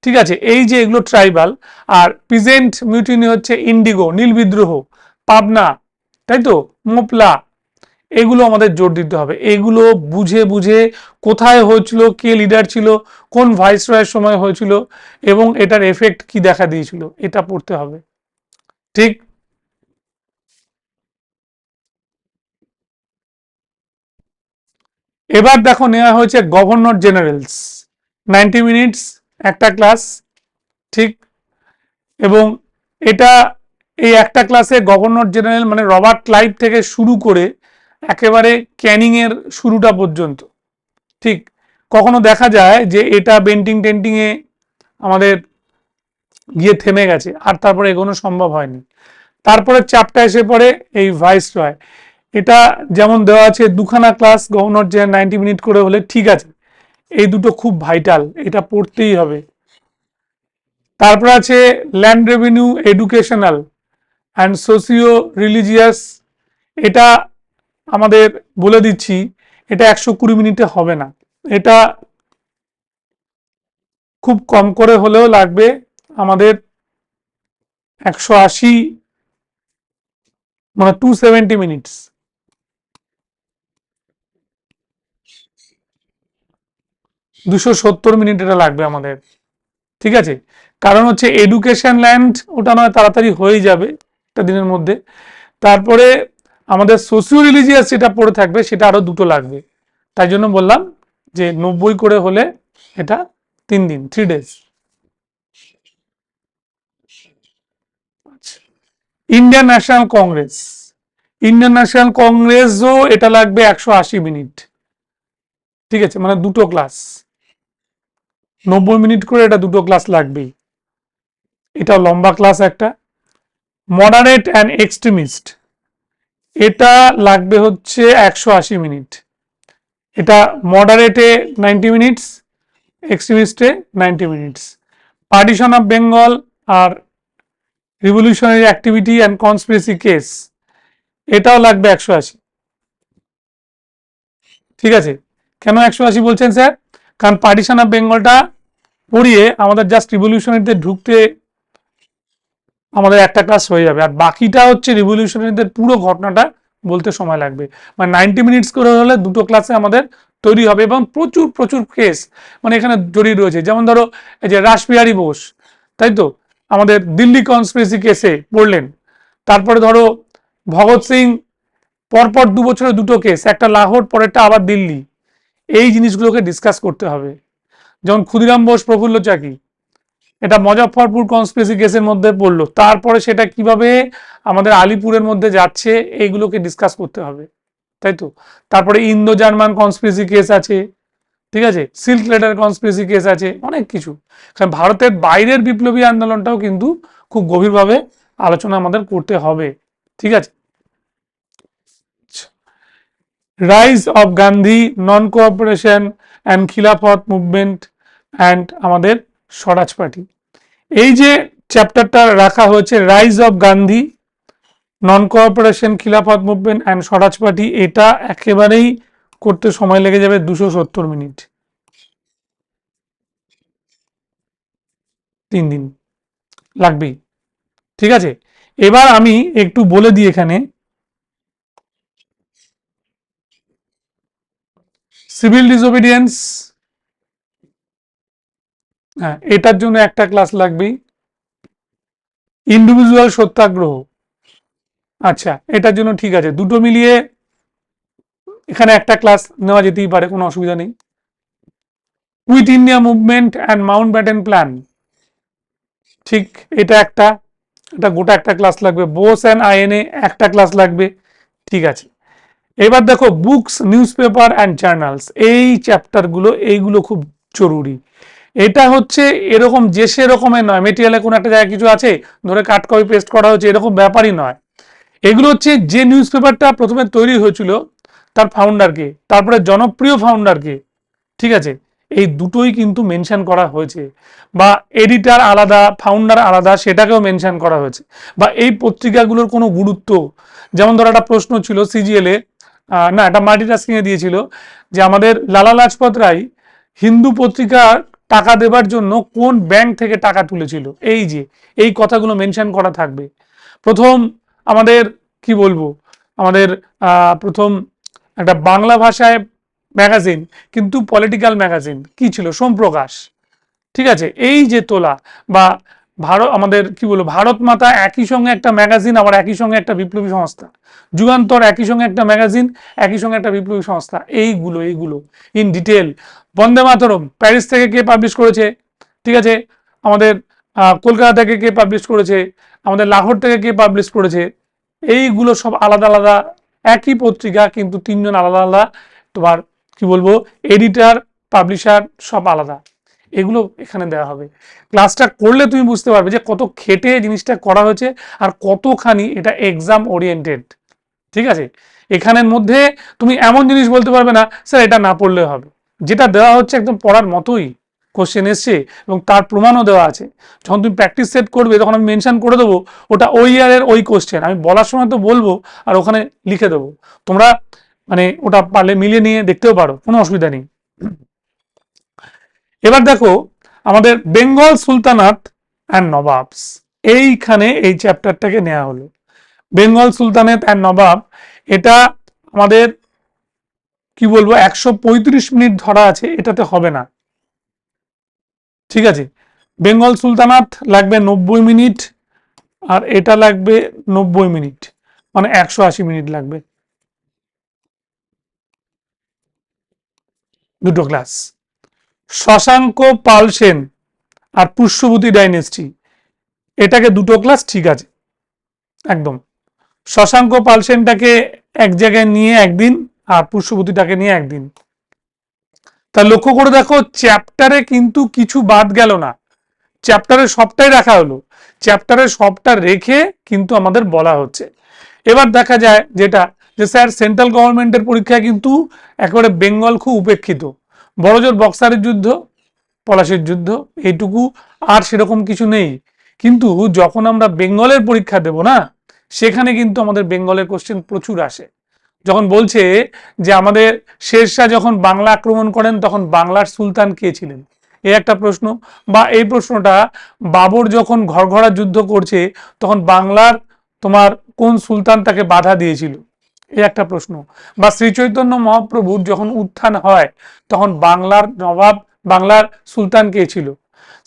ঠিক আছে, এই যে এগুলো ট্রাইবাল। আর পিজেন্ট মিউটিনি হচ্ছে ইন্ডিগো, নীল বিদ্রোহ, পাবনা, তাই তো, মোপলা, এগুলো আমাদের জোর দিতে হবে। এগুলো বুঝে বুঝে কোথায় হয়েছিল, কে লিডার ছিল, কোন ভাইসরয়ের সময় হয়েছিল, এবং এটার এফেক্ট কি দেখা দিয়েছিল, এটা পড়তে হবে। ঠিক। এবার দেখো নেওয়া হয়েছে গভর্নর জেনারেলস, 90 মিনিটস একটা ক্লাস। ঠিক। এবং এটা, এই একটা ক্লাসে গভর্নর জেনারেল মানে রবার্ট ক্লাইভ থেকে শুরু করে একেবারে ক্যানিং এর শুরুটা পর্যন্ত। ঠিক। কখনো দেখা যায় যে এটা বেন্টিং টেন্টিং এ আমাদের গিয়ে থেমে গেছে, আর তারপরে এগোনো সম্ভব হয়নি। তারপরে চাপটা এসে পড়ে এই ভাইস রয়। এটা যেমন দেওয়া আছে দুখানা ক্লাস গভর্নর জেনারেল 90 মিনিট করে হলে ঠিক আছে, এই দুটো খুব ভাইটাল, এটা পড়তেই হবে। তারপর আছে land revenue educational and socio religious. এটা আমাদের বলে দিচ্ছি, এটা 120 মিনিটে হবে না, এটা খুব কম করে হলেও লাগবে আমাদের 180, মানে 270 মিনিটস, 270 মিনিট এটা লাগবে আমাদের। ঠিক আছে, কারণ হচ্ছে এডুকেশন ল্যান্ড ওটা নয় তাড়াতাড়ি হয়ে যাবে একটা দিনের মধ্যে। তারপরে আমাদের সোশিও রিলিজিয়াস যেটা পড়ে থাকবে সেটা আরো দুটো লাগবে। তাই জন্য বললাম যে 90 করে হলে এটা 3 দিন, 3 days. Indian National Congress, Indian National কংগ্রেসও এটা লাগবে 180 মিনিট। ঠিক আছে, মানে দুটো ক্লাস, 90 মিনিট করে এটা দুটো ক্লাস লাগবেই, এটা লম্বা ক্লাস একটা। মডারেট অ্যান্ড এক্সট্রিমিস্ট, এটা লাগবে হচ্ছে 180 মিনিট। এটা মডারেটে 90 মিনিটস, এক্সট্রিমিস্টে 90 মিনিটস। পার্টিশন অফ বেঙ্গল আর revolutionary activity and conspiracy case, এটাও লাগবে 180। ঠিক আছে, কেন 180 বলছেন স্যার? কারণ পার্টিশন অফ বেঙ্গলটা পড়িয়ে আমাদের জাস্ট রিভলিউশনারিতে ঢুকতে আমাদের একটা ক্লাস হয়ে যাবে, আর বাকিটা হচ্ছে রিভলিউশনারিদের পুরো ঘটনাটা বলতে সময় লাগবে। মানে 90 মিনিটস করে হলে দুটো ক্লাসে আমাদের তৈরি হবে, এবং প্রচুর প্রচুর কেস মানে এখানে জড়িয়ে রয়েছে। যেমন ধরো এই যে রাসবিহারী বোস, তাই তো, আমাদের দিল্লি কনস্পিরেসি কেসে পড়লেন। তারপরে ধরো ভগৎ সিং, পরপর 2 বছরে দুটো কেস, একটা লাহোর পরেরটা আবার দিল্লি, এই জিনিসগুলোকে ডিসকাস করতে হবে। যেমন ক্ষুদিরাম বোস, প্রফুল্ল চাকি, এটা মুজফ্ফরপুর কনস্পিরেসি কেসের মধ্যে পড়লো, তারপরে সেটা কিভাবে আমাদের আলিপুরের মধ্যে যাচ্ছে এইগুলোকে ডিসকাস করতে হবে, তাই তো। তারপরে ইন্দো জার্মান কনস্পিরেসি কেস আছে, ঠিক আছে, সিল্ক লেটার কনস্পিরেসি কেস আছে, অনেক কিছু। কারণ ভারতের বাইরের বিপ্লবী আন্দোলনটাও কিন্তু খুব গভীরভাবে আলোচনা আমাদের করতে হবে। ঠিক আছে। Rise of Gandhi, non cooperation and খিলাফত মুভমেন্ট অ্যান্ড আমাদের স্বরাজ পার্টি, এই যে চ্যাপ্টারটা রাখা হয়েছে rise of Gandhi, non cooperation, খিলাফত মুভমেন্ট অ্যান্ড স্বরাজ পার্টি, এটা একেবারেই করতে সময় লেগে যাবে 270 মিনিট, 3 দিন লাগবেই। ঠিক আছে, এবার আমি একটু বলে দিই এখানে সিভিল ডিসোবিডিয়েন্স, হ্যাঁ এটার জন্য একটা ক্লাস লাগবেই। ইন্ডিভিজুয়াল সত্যাগ্রহ, আচ্ছা এটার জন্য ঠিক আছে, দুটো মিলিয়ে এখানে একটা ক্লাস নেওয়া যেতেই পারে, কোনো অসুবিধা নেই। Quit India Movement and Mountbatten plan, ঠিক, এটা একটা, এটা গোটা একটা ক্লাস লাগবে। বোস অ্যান্ড আইএনএ একটা ক্লাস লাগবে। ঠিক আছে, এবার দেখো books, newspaper and journals, এই চ্যাপ্টারগুলো, এইগুলো খুব জরুরি। এটা হচ্ছে এরকম যে সে রকমের নয়, মেটেরিয়ালে কোনো একটা জায়গায় কিছু আছে ধরে কাট কপি পেস্ট করা হচ্ছে, এরকম ব্যাপারই নয়। এগুলো হচ্ছে যে নিউজ পেপারটা প্রথমে তৈরি হয়েছিল তার ফাউন্ডারকে, তারপরে জনপ্রিয় ফাউন্ডারকে, ঠিক আছে, এই দুটোই কিন্তু মেনশন করা হয়েছে। বা এডিটার আলাদা, ফাউন্ডার আলাদা, সেটাকেও মেনশন করা হয়েছে। বা এই পত্রিকাগুলোর কোনো গুরুত্ব, যেমন ধরো একটা প্রশ্ন ছিল সিজিএল এ, না এটা মাল্টিটাস্কিং এ দিয়েছিল, যে আমাদের লালা লাজপত রায় হিন্দু পত্রিকার টাকা দেবার জন্য কোন ব্যাংক থেকে টাকা তুলেছিল, এই কথাগুলো মেনশন করা থাকবে। প্রথম আমাদের কি বলবো, আমাদের প্রথম একটা বাংলা ভাষায় ম্যাগাজিন, কিন্তু পলিটিক্যাল ম্যাগাজিন কি ছিল, সোমপ্রকাশ। ঠিক আছে, এই যে তোলা বা ভারত, আমাদের কি বলবো, ভারত মাতা একই সঙ্গে একটা ম্যাগাজিন, আবার একই সঙ্গে একটা বিপ্লবী সংস্থা। যুগান্তর একই সঙ্গে একটা ম্যাগাজিন, একই সঙ্গে একটা বিপ্লবী সংস্থা। এইগুলো in detail. Vande Mataram Paris থেকে কে পাবলিশ করেছে, ঠিক আছে, আমাদের কলকাতা থেকে কে পাবলিশ করেছে, আমাদের লাহোর থেকে কে পাবলিশ করেছে, এইগুলো সব আলাদা আলাদা, একই পত্রিকা কিন্তু তিনজন আলাদা আলাদা তোমার কি বলবো এডিটার, পাবলিশার সব আলাদা। এগুলো এখানে দেওয়া হবে। ক্লাসটা করলে তুমি বুঝতে পারবে যে কত খেটে জিনিসটা করা হয়েছে আর কতখানি এটা এক্সাম ওরিয়েন্টেড। ঠিক আছে, এখানের মধ্যে তুমি এমন জিনিস বলতে পারবে না স্যার এটা না পড়লে হবে, যেটা দেওয়া হচ্ছে একদম পড়ার মতোই কোশ্চেন এসছে এবং তার প্রমাণও দেওয়া আছে। যখন তুমি প্র্যাকটিস সেট করবে তখন আমি মেনশন করে দেবো ওটা ওই ইয়ারের ওই কোশ্চেন, আমি বলার সময় তো বলবো আর ওখানে লিখে দেবো, তোমরা মানে ওটা পারলে মিলিয়ে নিয়ে দেখতেও পারো, কোনো অসুবিধা নেই। এবার দেখো আমাদের বেঙ্গল সুলতানাত অ্যান্ড নবাবস, এইখানে এই চ্যাপ্টারটাকে নেওয়া হলো। বেঙ্গল সুলতানেট অ্যান্ড নবাব, এটা আমাদের কি বলবো 135 মিনিট ধরা আছে, এটাতে হবে না। ঠিক আছে, বেঙ্গল সুলতানাত লাগবে 90 মিনিট আর এটা লাগবে 90 মিনিট, মানে 180 মিনিট লাগবে দুটো ক্লাস। শশাঙ্ক পাল সেন আর পুষ্যবতী ডাইনেস্টি, এটাকে দুটো ক্লাস ঠিক আছে একদম। শশাঙ্ক পাল সেনটাকে এক জায়গায় নিয়ে একদিন আর পুষ্যবতীটাকে নিয়ে একদিন। তা লক্ষ্য করে দেখো চ্যাপ্টারে কিন্তু কিছু বাদ গেল না, চ্যাপ্টারে সবটাই রাখা হলো, চ্যাপ্টারে সবটা রেখে কিন্তু আমাদের বলা হচ্ছে। এবার দেখা যায় যেটা যে স্যার সেন্ট্রাল গভর্নমেন্টের পরীক্ষায় কিন্তু একেবারে বেঙ্গল খুব উপেক্ষিত, বড়জোর বক্সারের যুদ্ধ, পলাশির যুদ্ধ, এইটুকু, আর সেরকম কিছু নেই। কিন্তু যখন আমরা বেঙ্গলের পরীক্ষা দেব না, সেখানে কিন্তু আমাদের বেঙ্গলের কোশ্চেন প্রচুর আসে। যখন বলছে যে আমাদের শেরশাহ যখন বাংলা আক্রমণ করেন তখন বাংলার সুলতান কে ছিলেন, এই একটা প্রশ্ন। বা এই প্রশ্নটা বাবর যখন ঘরঘরা যুদ্ধ করছে তখন বাংলার তোমার কোন সুলতান তাকে বাধা দিয়েছিল, এই একটা প্রশ্ন। বা শ্রীচৈতন্য মহাপ্রভুর যখন উত্থান হয় তখন বাংলার নবাব, বাংলার সুলতান কে ছিল।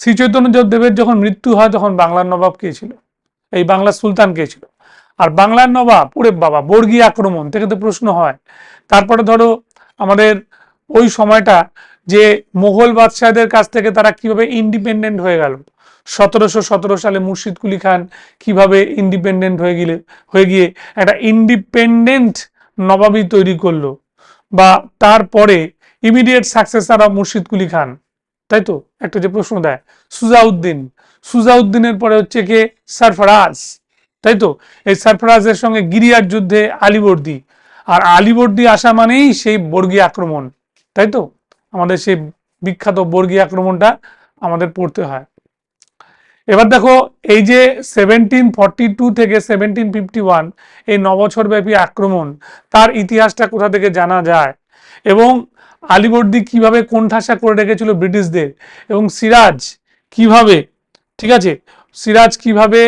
শ্রীচৈতন্য দেবের যখন মৃত্যু হয় তখন বাংলার নবাব কে ছিল, এই বাংলার সুলতান কে ছিল। আর বাংলার নবাব, ওরে বাবা, বর্গী আক্রমণ থেকে তো প্রশ্ন হয়। তারপরে ধরো আমাদের ওই সময়টা যে মোগল বাদশাহদের কাছ থেকে তারা কিভাবে ইন্ডিপেন্ডেন্ট হয়ে গেল, 1717 সালে মুর্শিদ কুলি খান কিভাবে ইন্ডিপেন্ডেন্ট হয়ে গিয়ে একটা ইন্ডিপেন্ডেন্ট নবাবী তৈরি করলো, বা তারপরে immediate successor of Murshid Quli খান, তাই তো একটা যে প্রশ্ন দেয়। সুজাউদ্দিনের পরে হচ্ছে কে, সরফরাজ, তাই তো, এই সরফরাজের সঙ্গে গিরিয়ার যুদ্ধে আলীবর্দী, আর আলীবর্দী আসা মানেই সেই বর্গী আক্রমণ, তাই তো, আমাদের সেই বিখ্যাত বর্গী আক্রমণটা আমাদের পড়তে হয়। এবার দেখো এই যে 1742 থেকে 1751 এই 9 বছর ব্যাপী আক্রমণ, তার ইতিহাসটা কোথা থেকে জানা যায়, এবং আলীবর্দী কিভাবে কোণঠাসা করে রেখেছিল ব্রিটিশদের, এবং সিরাজ কিভাবে, ঠিক আছে, সিরাজ কিভাবে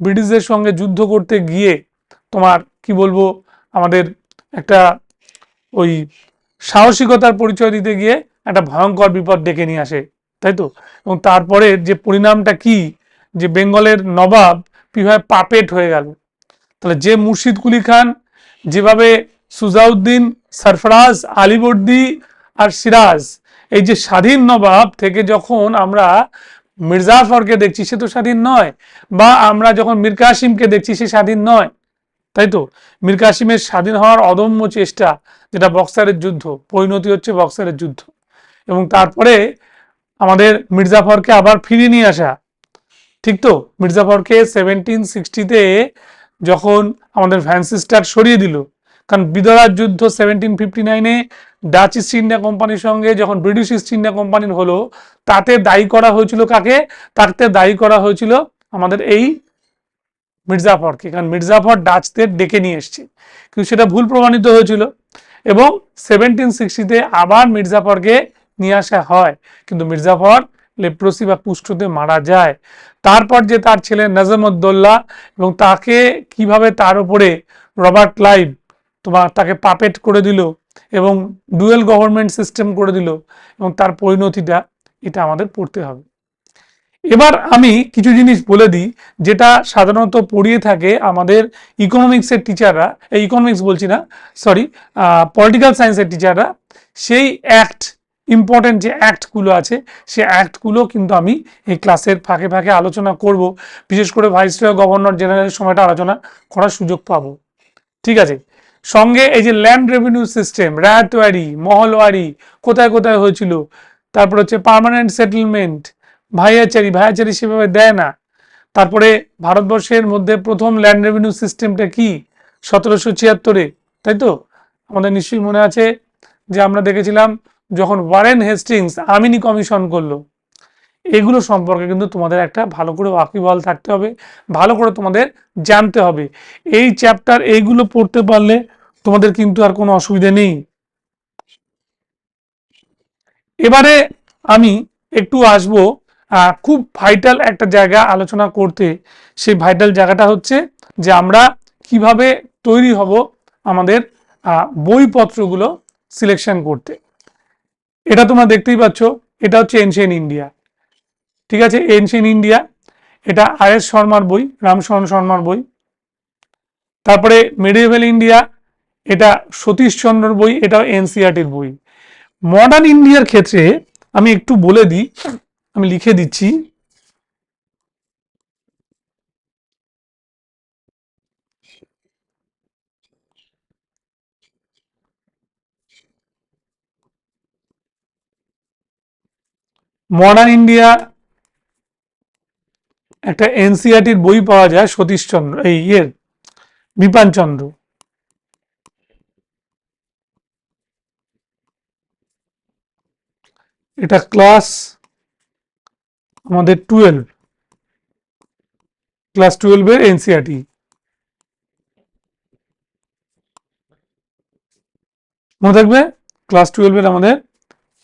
ব্রিটিশদের সঙ্গে যুদ্ধ করতে গিয়ে তোমার কি বলবো আমাদের একটা ওই সাহসিকতার পরিচয় দিতে গিয়ে একটা ভয়ঙ্কর বিপদ ডেকে নিয়ে আসে, তাই তো। এবং তারপরে যে পরিণামটা কি, যে বেঙ্গলের নবাব কিভাবে পাপেট হয়ে গেল। তাহলে যে মুর্শিদ কুলি খান, যেভাবে সুজাউদ্দিন, সরফরাজ, আলীবর্দী আর সিরাজ, এই যে স্বাধীন নবাব থেকে যখন আমরা মির্জাফরকে দেখছি সে তো স্বাধীন নয়, বা আমরা যখন মীর কাসিমকে দেখছি সে স্বাধীন নয়, তাই তো। মীর কাসিমের স্বাধীন হওয়ার অদম্য চেষ্টা, যেটা বক্সারের যুদ্ধ, পরিণতি হচ্ছে বক্সারের যুদ্ধ, এবং তারপরে আমাদের মির্জাফরকে আবার ফিরিয়ে নিয়ে আসা, ঠিক তো। মির্জাফরকে 1760-তে যখন আমাদের ভ্যানসিস্টার সরিয়ে দিল, কারণ বিদরার যুদ্ধ 1759-এ ডাচ ইস্ট ইন্ডিয়া কোম্পানির সঙ্গে যখন ব্রিটিশ ইস্ট ইন্ডিয়া কোম্পানির হলো, তাতে দায়ী করা হয়েছিল কাকে, তাতে দায়ী করা হয়েছিল আমাদের এই মির্জাফরকে, কারণ মির্জাফর ডাচদের ডেকে নিয়ে এসছে, কিন্তু সেটা ভুল প্রমাণিত হয়েছিল। এবং 1760-তে আবার মির্জাফরকে নিয়ে আসা হয়, কিন্তু মির্জাফর লেপ্রোসি বা কুষ্ঠতে মারা যায়। তারপর যে তার ছেলে নাজমউদ্দৌলা এবং তাকে কিভাবে তার উপরে রবার্ট ক্লাইভ তাকে পাপেট করে দিল এবং ডুয়েল গভর্নমেন্ট সিস্টেম করে দিল এবং তার পরিণতিটা এটা আমাদের পড়তে হবে। এবার আমি কিছু জিনিস বলে দিই যেটা সাধারণত পড়িয়ে থাকে আমাদের ইকোনমিক্সের টিচাররা, ইকোনমিক্স বলছি না, সরি, পলিটিক্যাল সায়েন্সের টিচাররা। সেই অ্যাক্ট, ইম্পর্টেন্ট যে অ্যাক্টগুলো আছে সেই অ্যাক্টগুলো কিন্তু আমি এই ক্লাসের ফাঁকে ফাঁকে আলোচনা করব, বিশেষ করে ভাইসরয় গভর্নর জেনারেলের সময়টা আলোচনা করার সুযোগ পাবো। ঠিক আছে, সঙ্গে এই যে land revenue system, ryotwari, Mahalwari কোথায় কোথায় হয়েছিল, তারপর হচ্ছে পার্মানেন্ট সেটেলমেন্ট, ভাইয়াচারি সেভাবে দেয় না। তারপরে ভারতবর্ষের মধ্যে প্রথম ল্যান্ড রেভিনিউ সিস্টেমটা কি 1776-এ, তাই তো? আমাদের নিশ্চয়ই মনে আছে যে আমরা দেখেছিলাম যখন ওয়ারেন হেস্টিংস আমিনি কমিশন করলো। এগুলো সম্পর্কে কিন্তু তোমাদের একটা ভালো করে ওয়াকিবহাল থাকতে হবে, ভালো করে তোমাদের জানতে হবে। এই চ্যাপ্টার এইগুলো পড়তে পারলে তোমাদের কিন্তু আর কোনো অসুবিধা নেই। এবারে আমি একটু আসবো খুব ভাইটাল একটা জায়গা আলোচনা করতে। সেই ভাইটাল জায়গাটা হচ্ছে যে আমরা কিভাবে তৈরি হব আমাদের বইপত্রগুলো সিলেকশন করতে। এটা তোমরা দেখতেই পাচ্ছ, এটা হচ্ছে এনশিয়েন্ট ইন্ডিয়া। ঠিক আছে, এনশিয়েন্ট ইন্ডিয়া, এটা আর.এস. শর্মার বই, রামশরণ শর্মার বই। তারপরে মিডিয়েভাল ইন্ডিয়া, এটা সতীশচন্দ্রর বই, এটাও এনসিইআরটির বই। মডার্ন ইন্ডিয়ার ক্ষেত্রে আমি একটু বলে দিই, আমি লিখে দিচ্ছি। মডার্ন ইন্ডিয়া একটা এনসিইআরটির বই পাওয়া যায়, সতীশচন্দ্র বিপানচন্দ্র। এটা ক্লাস আমাদের 12, ক্লাস 12-এর এনসিইআরটি। মনে থাকবে, ক্লাস 12-এর আমাদের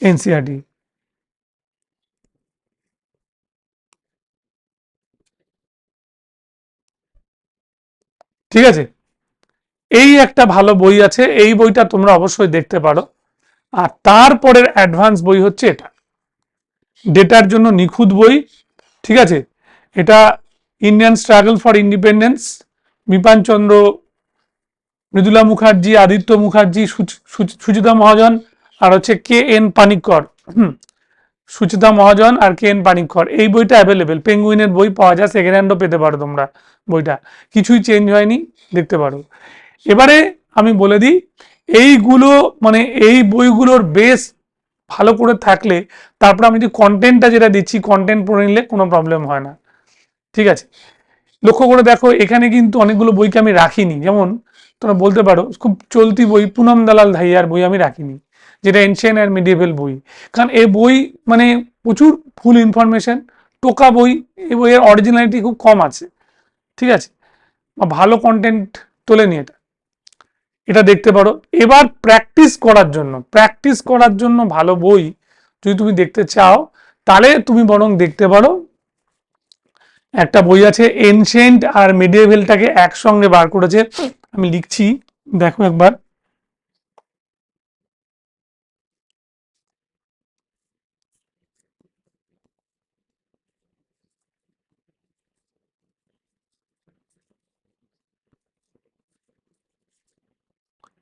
এনসিইআরটি। ঠিক আছে, এই একটা ভালো বই আছে, এই বইটা তোমরা অবশ্যই দেখতে পারো। আর তারপরের অ্যাডভান্স বই হচ্ছে এটা, ডেটার জন্য নিখুঁত বই। ঠিক আছে, এটা Indian struggle for independence, Bipan Chandra, Mridula Mukherjee, Aditya Mukherjee, Sucheta Mahajan, আর হচ্ছে কে.এন. পানিক্কর। সুচিতা মহাজন আর কে.এন. পানিক্কর। এই বইটা অ্যাভেলেবেল, পেঙ্গুইনের বই পাওয়া যায়, সেকেন্ড হ্যান্ডও পেতে পারো তোমরা। বইটা কিছুই চেঞ্জ হয়নি, দেখতে পারো। এবারে আমি বলে দিই, এইগুলো মানে এই বইগুলোর বেস ভালো করে থাকলে তারপর আমি যে কন্টেন্টটা যেটা দিচ্ছি, কন্টেন্ট পড়ে নিলে কোনো প্রবলেম হয় না। ঠিক আছে, লক্ষ্য করে দেখো, এখানে কিন্তু অনেকগুলো বইকে আমি রাখিনি। যেমন তোমরা বলতে পারো খুব চলতি বই পুনম দালাল ধাইয়ার বই আমি রাখিনি, যেটা এনশিয়েন্ট অ্যান্ড মিডিয়েভেল বই। কারণ এই বই মানে প্রচুর ফুল ইনফরমেশন, টোকা বই, এই বইয়ের অরিজিনালিটি খুব কম আছে। ঠিক আছে, বা ভালো কন্টেন্ট তোলেনি এটা, এটা দেখতে পারো। এবার প্র্যাকটিস করার জন্য ভালো বই যদি তুমি দেখতে চাও, তাহলে তুমি বরং দেখতে পারো একটা বই আছে, এনশিয়েন্ট আর মিডিয়েভেলটাকে একসঙ্গে বার করেছে, আমি লিখছি, দেখো একবার।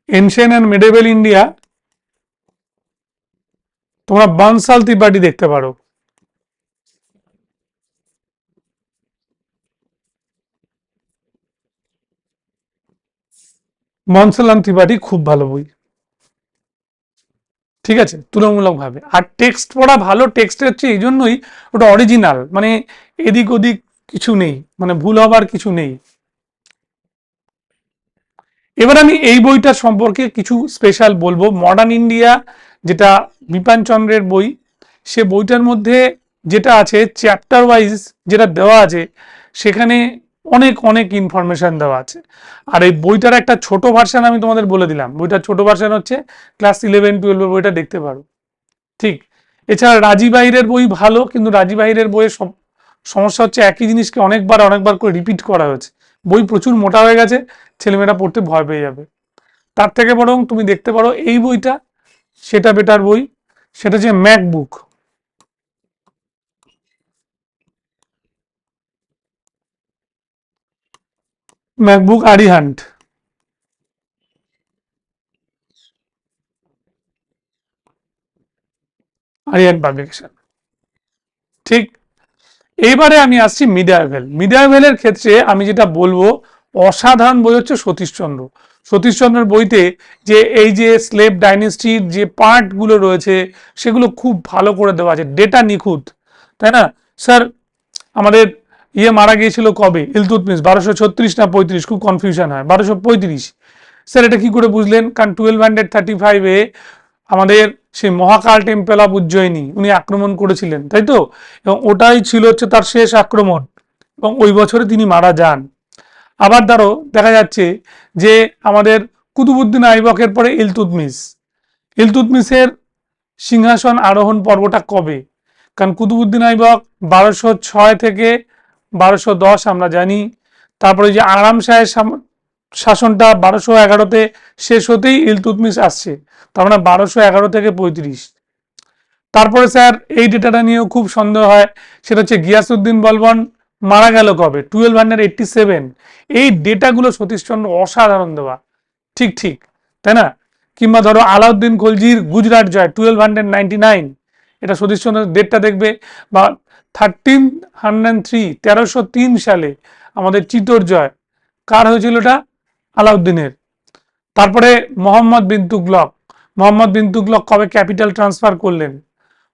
এনশিয়েন্ট অ্যান্ড মিডিয়েভেল ইন্ডিয়া, তোমরা বানসাল ত্রিপাঠী দেখতে পারো। বানসালাম ত্রিপাঠী খুব ভালো বই। ঠিক আছে, তুলনামূলকভাবে। আর টেক্সট পড়া ভালো, টেক্সট হচ্ছে এই জন্যই ওটা অরিজিনাল, মানে এদিক ওদিক কিছু নেই, মানে ভুল হবার কিছু নেই। এবার আমি এই বইটার সম্পর্কে কিছু স্পেশাল বলবো। মডার্ন ইন্ডিয়া, যেটা বিপান চন্দ্রের বই, সে বইটার মধ্যে যেটা আছে চ্যাপ্টার ওয়াইজ যেটা দেওয়া আছে, সেখানে অনেক অনেক ইনফরমেশন দেওয়া আছে। আর এই বইটার একটা ছোট ভার্সান আমি তোমাদের বলে দিলাম, বইটার ছোট ভার্সান হচ্ছে ক্লাস 11-12 বইটা দেখতে পারো। ঠিক, এছাড়া রাজি বাহিরের বই ভালো, কিন্তু রাজি বাহিরের বইয়ের সমস্যা হচ্ছে একই জিনিসকে অনেকবার অনেকবার করে রিপিট করা হয়েছে, বই প্রচুর মোটা হয়ে গেছে, ছেলেমেয়েরা পড়তে ভয় পেয়ে যাবে। তার থেকে বরং তুমি দেখতে পারো এই বইটা, সেটা বেটার বই, সেটা হচ্ছে MacBook. MacBook Arihant, Arihant publication. ঠিক। এইবারে আমি আসছি মিডাইভেল। মিডাইভেলের ক্ষেত্রে আমি যেটা বলবো, অসাধারণ বই হচ্ছে সতীশচন্দ্র। সতীশচন্দ্রের বইতে যে এই যে স্লেভ ডাইনেস্টির যে পার্টগুলো রয়েছে সেগুলো খুব ভালো করে দেওয়া আছে, ডেটা নিখুঁত, তাই না স্যার? আমাদের মারা গিয়েছিল কবে? ইলতুৎমিশ 1236 না 35, খুব কনফিউশন হয়, 1235। স্যার এটা কি করে বুঝলেন? কারণ 1235-এ আমাদের সেই মহাকাল টেম্পল অফ উজ্জয়িনী উনি আক্রমণ করেছিলেন, তাই তো? এবং ওটাই ছিল হচ্ছে তার শেষ আক্রমণ, এবং ওই বছরে তিনি মারা যান। আবার ধরো দেখা যাচ্ছে যে আমাদের কুতুবুদ্দিন আইবকের পরে ইলতুৎমিশ, ইলতুৎমিশের সিংহাসন আরোহণ পর্বটা কবে? কারণ কুতুবুদ্দিন আইবক 1206 থেকে 1210 আমরা জানি। তারপরে যে আরাম শাহের শাসনটা 1211-তে শেষ হতেই ইলতুৎমিশ আসছে, তার মানে 1211 থেকে 35। তারপরে স্যার এই ডেটাটা নিয়েও খুব সন্দেহ হয়, সেটা হচ্ছে গিয়াসউদ্দিন বলবন মারা গেল কবে? 1287। এই ডেটাগুলো সতীশচন্দ্র অসাধারণ দেওয়া, ঠিক ঠিক, তাই না? কিংবা ধরো আলাউদ্দিন খলজির গুজরাট জয় 1299, এটা সতীশচন্দ্রের ডেটটা দেখবে। বা 1303, 1303 সালে আমাদের চিতোর জয় কার হয়েছিল? এটা আলাউদ্দিনের। তারপরে মোহাম্মদ বিন তুগলক, মোহাম্মদ বিন তুগলক কবে ক্যাপিটাল ট্রান্সফার করলেন?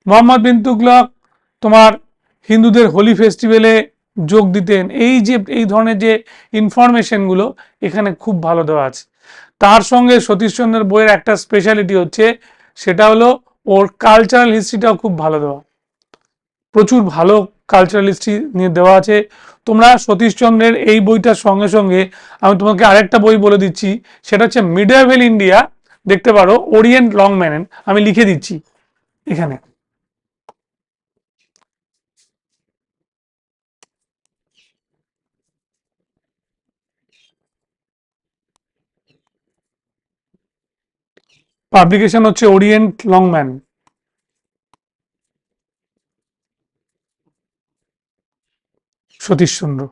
মোহাম্মদ বিন তুগলক তোমার হিন্দুদের হোলি ফেস্টিভ্যালে যোগ দিতেন। এই যে এই ধরনের যে ইনফরমেশনগুলো এখানে খুব ভালো দেওয়া আছে। তার সঙ্গে সতীশচন্দ্রের বইয়ের একটা স্পেশালিটি হচ্ছে, সেটা হলো ওর কালচারাল হিস্ট্রিটাও খুব ভালো দেওয়া, প্রচুর ভালো কালচারাল হিস্ট্রি নিয়ে দেওয়া আছে। তোমরা সতীশচন্দ্রের এই বইটার সঙ্গে সঙ্গে আমি তোমাকে আরেকটা বই বলে দিচ্ছি, সেটা হচ্ছে মিডিয়াভেল ইন্ডিয়া, দেখতে পারো ওরিয়েন্ট লংম্যান, আমি লিখে দিচ্ছি এখানে। পাবলিকেশন হচ্ছে ওরিয়েন্ট লংম্যান, সতীশচন্দ্র।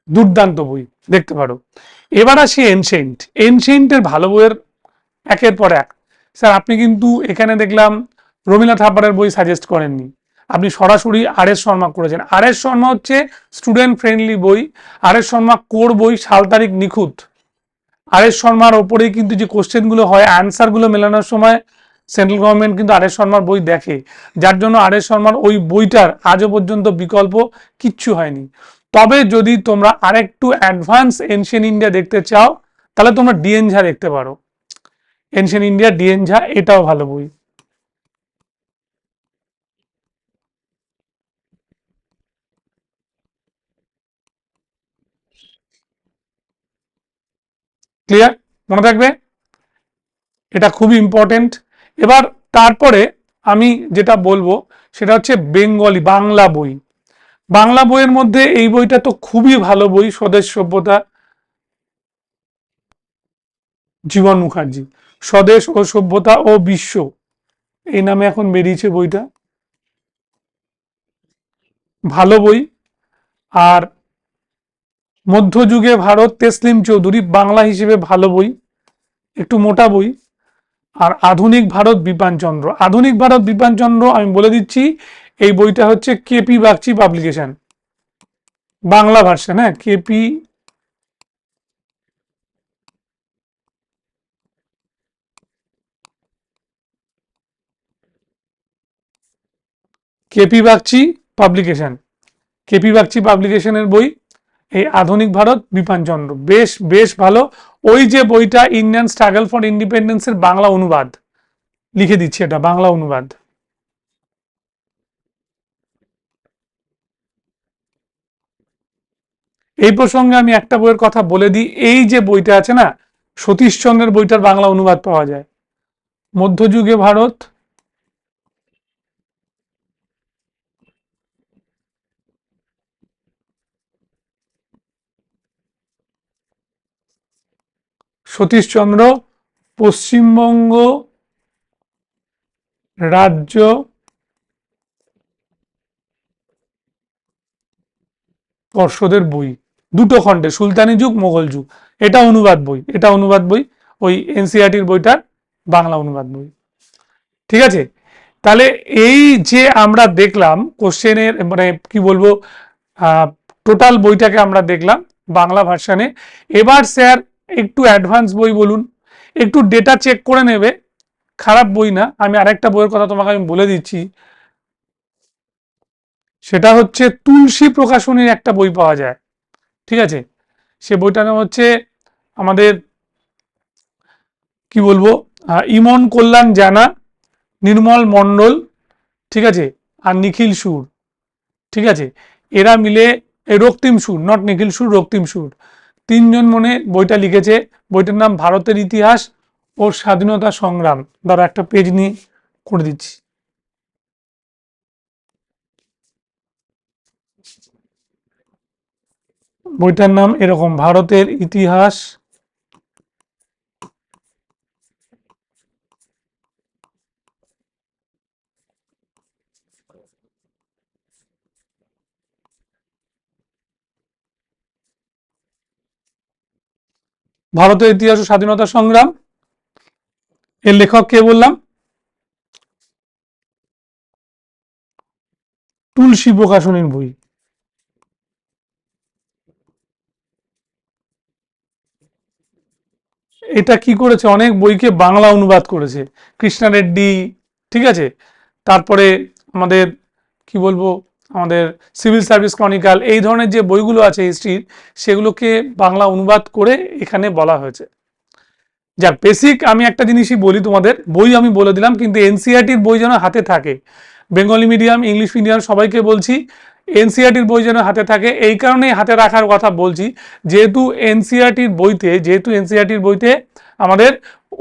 দুর্দান্ত বই, দেখতে পারো। এবার আসি এনশেন্ট। এনশেন্টের ভালো বইয়ের একের পর এক। স্যার আপনি কিন্তু এখানে দেখলাম রবীন্দ্রনাথ থাপারের বই সাজেস্ট করেননি, আপনি সরাসরি আর এস শর্মা করেছেন। আর এস শর্মা হচ্ছে স্টুডেন্ট ফ্রেন্ডলি বই। আর এস শর্মা কোর বই, সাল তারিখ নিখুঁত। আর এস শর্মার ওপরেই কিন্তু যে কোশ্চেনগুলো হয়, অ্যান্সারগুলো মেলানোর সময় সেন্ট্রাল গভর্নমেন্ট কিন্তু আর এস শর্মার বই দেখে, যার জন্য আর এস শর্মার ওই বইটার আজও পর্যন্ত বিকল্প কিচ্ছু হয়নি। তবে যদি তোমরা আরেকটু অ্যাডভান্স এনশিয়েন্ট ইন্ডিয়া দেখতে চাও, তাহলে তোমরা ডিএন ঝা দেখতে পারো। এনশিয়েন্ট ইন্ডিয়া ডিএন ঝা, এটাও ভালো বই। ক্লিয়ার? মনে থাকবে, এটা খুবই ইম্পর্টেন্ট। এবার তারপরে আমি যেটা বলবো সেটা হচ্ছে বেঙ্গলি, বাংলা বই। বাংলা বইয়ের মধ্যে এই বইটা তো খুবই ভালো বই, স্বদেশ সভ্যতা, জীবন মুখার্জি, স্বদেশ ও সভ্যতা ও বিশ্ব, এই নামে এখন বেরিয়েছে বইটা, ভালো বই। আর মধ্যযুগে ভারত, তেসলিম চৌধুরী, বাংলা হিসেবে ভালো বই, একটু মোটা বই। আর আধুনিক ভারত, বিপানচন্দ্র। আধুনিক ভারত বিপানচন্দ্র আমি বলে দিচ্ছি, এই বইটা হচ্ছে KP Bagchi publication, Bangla version, হ্যাঁ, KP, KP Bagchi publication, KP Bagchi পাবলিকেশনের বই এই আধুনিক ভারত বিপানচন্দ্র, বেশ বেশ ভালো। ওই যে বইটা ইন্ডিয়ান স্ট্রাগল ফর ইন্ডিপেন্ডেন্সের বাংলা অনুবাদ, লিখে দিচ্ছি এটা বাংলা অনুবাদ। এই প্রসঙ্গে আমি একটা বইয়ের কথা বলে দিই, এই যে বইটা আছে না, সতীশচন্দ্রের বইটার বাংলা অনুবাদ পাওয়া যায়, মধ্যযুগে ভারত, সতীশচন্দ্র পশ্চিমবঙ্গ রাজ্য পর্ষদের বই, দুটো খণ্ডে, সুলতানি যুগ মোগল যুগ। এটা অনুবাদ বই, এটা অনুবাদ বই, ওই এনসিইআরটির বইটার বাংলা অনুবাদ বই। ঠিক আছে, তাহলে এই যে আমরা দেখলাম কোশ্চেনের মানে কি বলবো, টোটাল বইটাকে আমরা দেখলাম বাংলা ভার্সানে। এবার স্যার একটু অ্যাডভান্স বই বলুন, একটু ডেটা চেক করে নেবে, খারাপ বই না। আমি আরেকটা বইয়ের কথা তোমাকে আমি বলে দিচ্ছি, সেটা হচ্ছে তুলসী প্রকাশনীর একটা বই পাওয়া যায়। ঠিক আছে, সে বইটার নাম হচ্ছে আমাদের কি বলবো, ইমন কল্যাণ জানা, নির্মল মণ্ডল, ঠিক আছে, আর নিখিল সুর। ঠিক আছে, এরা মিলে, রক্তিম সুর, নট নিখিল সুর, রক্তিম সুর, তিনজন মনে বইটা লিখেছে। বইটার নাম ভারতের ইতিহাস ও স্বাধীনতা সংগ্রাম। ধরো একটা পেজ নিয়ে করে দিচ্ছি। বইটার নাম এরকম, ভারতের ইতিহাস ভারতের ইতিহাস ও স্বাধীনতা সংগ্রাম। এর লেখক কে বললাম? তুলসী প্রকাশনীর বই। এটা কি করেছে, অনেক বইকে বাংলা অনুবাদ করেছে, কৃষ্ণা রেড্ডি। ঠিক আছে, তারপরে আমাদের কি বলবো, আমাদের সিভিল সার্ভিস ক্রনিকাল, এই ধরনের যে বইগুলো আছে হিস্ট্রির, সেগুলোকে বাংলা অনুবাদ করে এখানে বলা হয়েছে। যাক, বেসিক আমি একটা জিনিসই বলি তোমাদের, বই আমি বলে দিলাম, কিন্তু এনসিইআরটির বই যেন হাতে থাকে। বেঙ্গলি মিডিয়াম, ইংলিশ মিডিয়াম সবাইকে বলছি, এনসিইআরটির বই যেন হাতে থাকে। এই কারণেই হাতে রাখার কথা বলছি, যেহেতু এনসিইআরটির বইতে আমাদের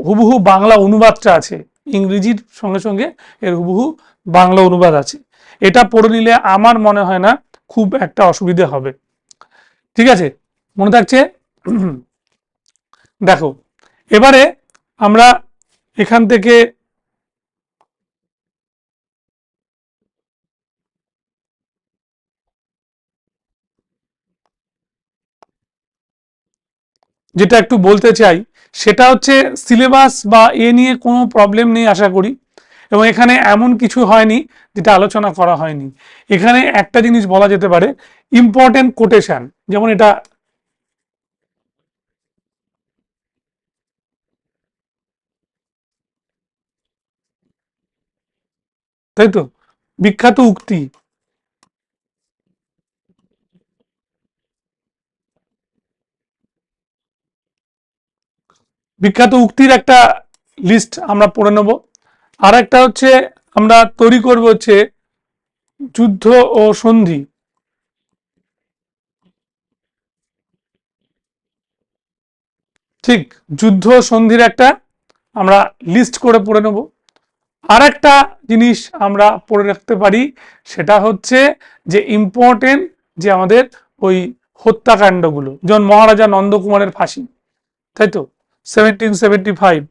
হুবহু বাংলা অনুবাদটা আছে, ইংরেজির সঙ্গে সঙ্গে এর হুবহু বাংলা অনুবাদ আছে। এটা পড়ে নিলে আমার মনে হয় না খুব একটা অসুবিধে হবে। ঠিক আছে, মনে থাকছে? দেখো, এবারে আমরা এখান থেকে যেটা একটু বলতে চাই, সেটা হচ্ছে সিলেবাস বা এ নিয়ে কোনো প্রবলেম নেই আশা করি, এবং এখানে এমন কিছু হয়নি যেটা আলোচনা করা হয়নি। এখানে একটা জিনিস বলা যেতে পারে, ইম্পর্টেন্ট কোটেশন, যেমন এটা, তাই তো, বিখ্যাত উক্তি, বিখ্যাত উক্তির একটা লিস্ট আমরা পড়ে নেব। আর একটা হচ্ছে আমরা তৈরি করব হচ্ছে যুদ্ধ ও সন্ধি। ঠিক, যুদ্ধ ও সন্ধির একটা আমরা লিস্ট করে পড়ে নেব। আর একটা জিনিস আমরা পড়ে রাখতে পারি, সেটা হচ্ছে যে ইম্পর্টেন্ট যে আমাদের ওই হত্যাকাণ্ডগুলো, যেমন মহারাজা নন্দকুমারের ফাঁসি, তাই তো, 1775,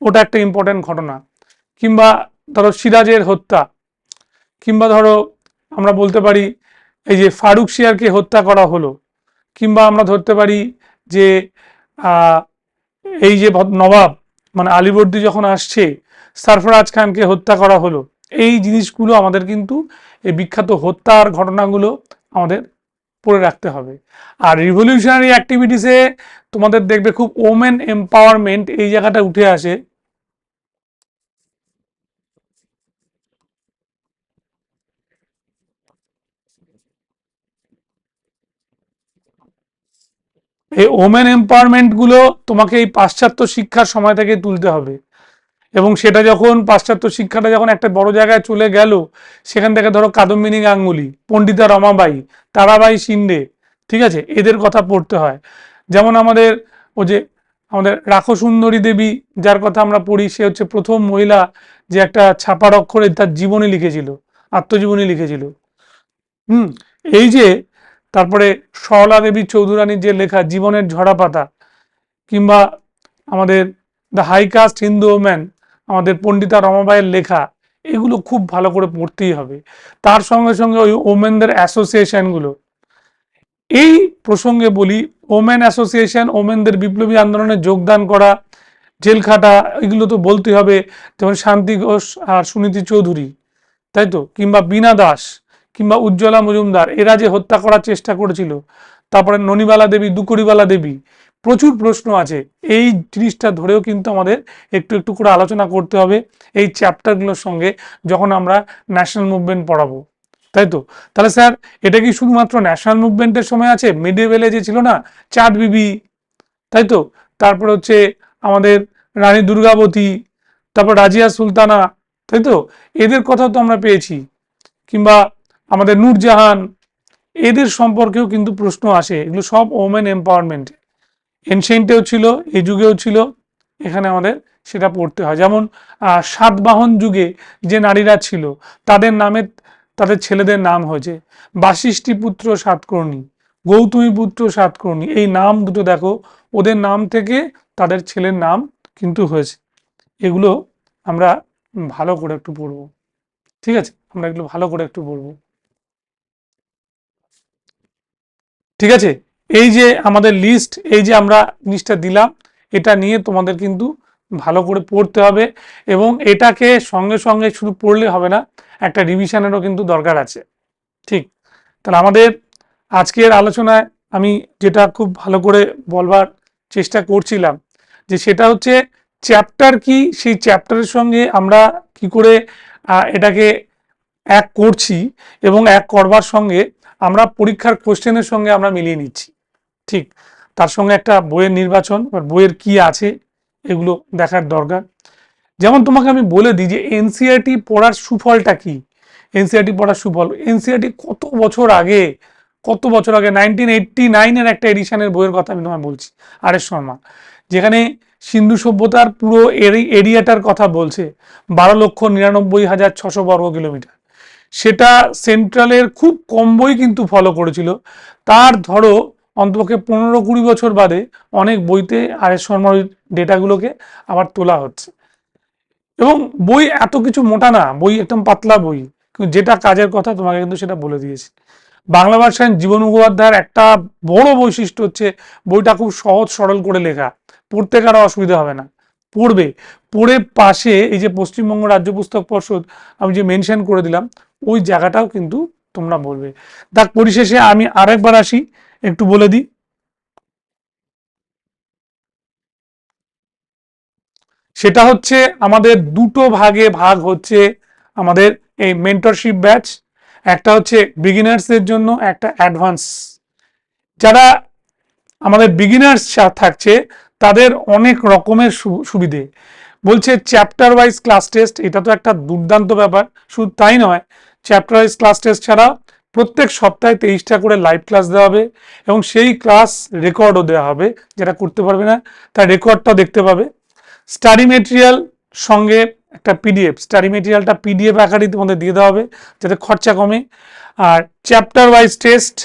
ওটা একটা ইম্পর্টেন্ট ঘটনা। কিংবা ধরো সিরাজের হত্যা, কিংবা ধরো আমরা বলতে পারি এই যে ফারুক শিয়ারকে হত্যা করা হলো, কিংবা আমরা ধরতে পারি যে এই যে নবাব মানে আলীবর্দী যখন আসছে, সরফরাজ খানকে হত্যা করা হলো। এই জিনিসগুলো আমাদের কিন্তু, এই বিখ্যাত হত্যার ঘটনাগুলো আমাদের পড়ে রাখতে হবে। আর রিভলিউশনারি অ্যাক্টিভিটিসে তোমাদের দেখবে খুব ওমেন এম্পাওয়ারমেন্ট এই জায়গাটা উঠে আসে। এই ওমেন এম্পাওয়ারমেন্ট গুলো তোমাকে এই পাশ্চাত্য শিক্ষার সময় থেকে তুলতে হবে, এবং সেটা যখন পাশ্চাত্য শিক্ষাটা যখন একটা বড় জায়গায় চলে গেল, সেখান থেকে ধরো কাদম্বিনী গাঙ্গুলি, পণ্ডিতা রমাবাই, তারাবাই শিন্ডে, ঠিক আছে, এদের কথা পড়তে হয়। যেমন আমাদের ও যে আমাদের রাখো সুন্দরী দেবী, যার কথা আমরা পড়ি, সে হচ্ছে প্রথম মহিলা যে একটা ছাপার অক্ষরে তার জীবনী লিখেছিল, আত্মজীবনী লিখেছিল। এই যে তারপরে সরলা দেবী চৌধুরানীর যে লেখা জীবনের ঝরাপাতা, কিংবা আমাদের the high caste Hindu woman, আমাদের পণ্ডিতা রমাবাইয়ের লেখা, এগুলো খুব ভালো করে পড়তেই হবে। তার সঙ্গে সঙ্গে ওই ওমেনদের অ্যাসোসিয়েশনগুলো, এই প্রসঙ্গে বলি, ওমেন অ্যাসোসিয়েশন, ওমেনদের বিপ্লবী আন্দোলনে যোগদান করা, জেল খাটা, এগুলো তো বলতে হবে। যেমন শান্তি ঘোষ আর সুনীতি চৌধুরী, তাই তো, কিংবা বীণা দাস, কিংবা উজ্জ্বলা মজুমদার, এরা যে হত্যা করার চেষ্টা করেছিল। তারপরে ননিবালা দেবী, দুকুড়িবালা দেবী, প্রচুর প্রশ্ন আছে। এই জিনিসটা ধরেও কিন্তু আমাদের একটু একটু করে আলোচনা করতে হবে এই চ্যাপ্টারগুলোর সঙ্গে, যখন আমরা ন্যাশনাল মুভমেন্ট পড়াবো, তাই তো। তাহলে স্যার, এটা কি শুধুমাত্র ন্যাশনাল মুভমেন্টের সময় আছে? মিডিয়েভেলে যে ছিল না, চাঁদ বিবি, তাই তো, তারপর হচ্ছে আমাদের রানী দুর্গাবতী, তারপর রাজিয়া সুলতানা, তাই তো, এদের কথা তো আমরা পেয়েছি। কিংবা আমাদের নূরজাহান, এদের সম্পর্কেও কিন্তু প্রশ্ন আসে। এগুলো সব ওমেন এম্পাওয়ারমেন্ট, এনশিয়েন্টেও ছিল, এই যুগেও ছিল, এখানে আমাদের সেটা পড়তে হয়। যেমন সাতবাহন যুগে যে নারীরা ছিল, তাদের নামে তাদের ছেলেদের নাম হয়েছে। বাশিষ্ঠী পুত্র সাতকর্ণী, গৌতমী পুত্র সাতকর্ণী, এই নাম দুটো দেখো, ওদের নাম থেকে তাদের ছেলের নাম কিন্তু হয়েছে। এগুলো আমরা ভালো করে একটু পড়বো, ঠিক আছে, আমরা এগুলো ভালো করে একটু পড়বো, ঠিক আছে। এই যে আমাদের লিস্ট, এই যে আমরা জিনিসটা দিলাম, এটা নিয়ে তোমাদের কিন্তু ভালো করে পড়তে হবে, এবং এটাকে সঙ্গে সঙ্গে শুধু পড়লে হবে না, একটা রিভিশনেরও কিন্তু দরকার আছে, ঠিক। তাহলে আমাদের আজকের আলোচনায় আমি যেটা খুব ভালো করে বলবার চেষ্টা করছিলাম, যে সেটা হচ্ছে চ্যাপ্টার কি, সেই চ্যাপ্টারের সঙ্গে আমরা কি করে এটাকে এক করছি, এবং এক করবার সঙ্গে আমরা পরীক্ষার কোশ্চেনের সঙ্গে আমরা মিলিয়ে নিচ্ছি, ঠিক। তার সঙ্গে একটা বইয়ের নির্বাচন, বইয়ের কি আছে, এগুলো দেখার দরকার। যেমন তোমাকে আমি বলে দিই যে এনসিইআরটি পড়ার সুফলটা কি। এনসিইআরটি পড়ার সুফল, এনসিইআরটি কত বছর আগে 1989-এর একটা এডিশনের বইয়ের কথা আমি তোমায় বলছি, আর.এস. শর্মা, যেখানে সিন্ধু সভ্যতার পুরো এরিয়াটার কথা বলছে, 12,99,600 বর্গ কিলোমিটার। সেটা সেন্ট্রালের খুব কম বই কিন্তু ফলো করেছিল। তার ধরো অন্তপক্ষে 15-20 বছর বাদে অনেক বইতে আর.এস. শর্মার ডেটাগুলোকে আবার তোলা হচ্ছে। এবং বই এত কিছু মোটা না, বই একদম পাতলা বই, কিন্তু যেটা কাজের কথা তোমাকে কিন্তু সেটা বলে দিয়েছি। বাংলা ভাষায় জীবন মুখোপাধ্যায়ের একটা বড় বৈশিষ্ট্য হচ্ছে বইটা খুব সহজ সরল করে লেখা, পড়তে কারো অসুবিধা হবে না, পড়ে পাশে এই যে পশ্চিমবঙ্গ রাজ্য পুস্তক পর্ষদ আমি যে মেনশন করে দিলাম, ওই জায়গাটাও কিন্তু তোমরা বলবে। তার পরিশেষে আমি আরেকবার আসি, একটু বলে দিই, সেটা হচ্ছে আমাদের দুটো ভাগে ভাগ হচ্ছে আমাদের এই মেন্টরশিপ ব্যাচ। একটা হচ্ছে বিগিনার্সদের জন্য, একটা অ্যাডভান্স। যারা আমাদের বিগিনার্স থাকছে, তাদের অনেক রকমের সুবিধে বলছে। চ্যাপ্টার ওয়াইজ ক্লাস টেস্ট, এটা তো একটা দুর্দান্ত ব্যাপার। শুধু তাই নয়, চ্যাপ্টার ওয়াইজ ক্লাস টেস্ট ছাড়া প্রত্যেক সপ্তাহে 23টা করে লাইভ ক্লাস দেওয়া হবে, এবং সেই ক্লাস রেকর্ডও দেওয়া হবে। যেটা করতে পারবে না, তার রেকর্ডটাও দেখতে পাবে। স্টাডি মেটেরিয়াল সঙ্গে একটা পিডিএফ, স্টাডি মেটেরিয়ালটা পিডিএফ আকারে তোমাদের দিয়ে দেওয়া হবে, যাতে খরচা কমে। আর chapter wise test,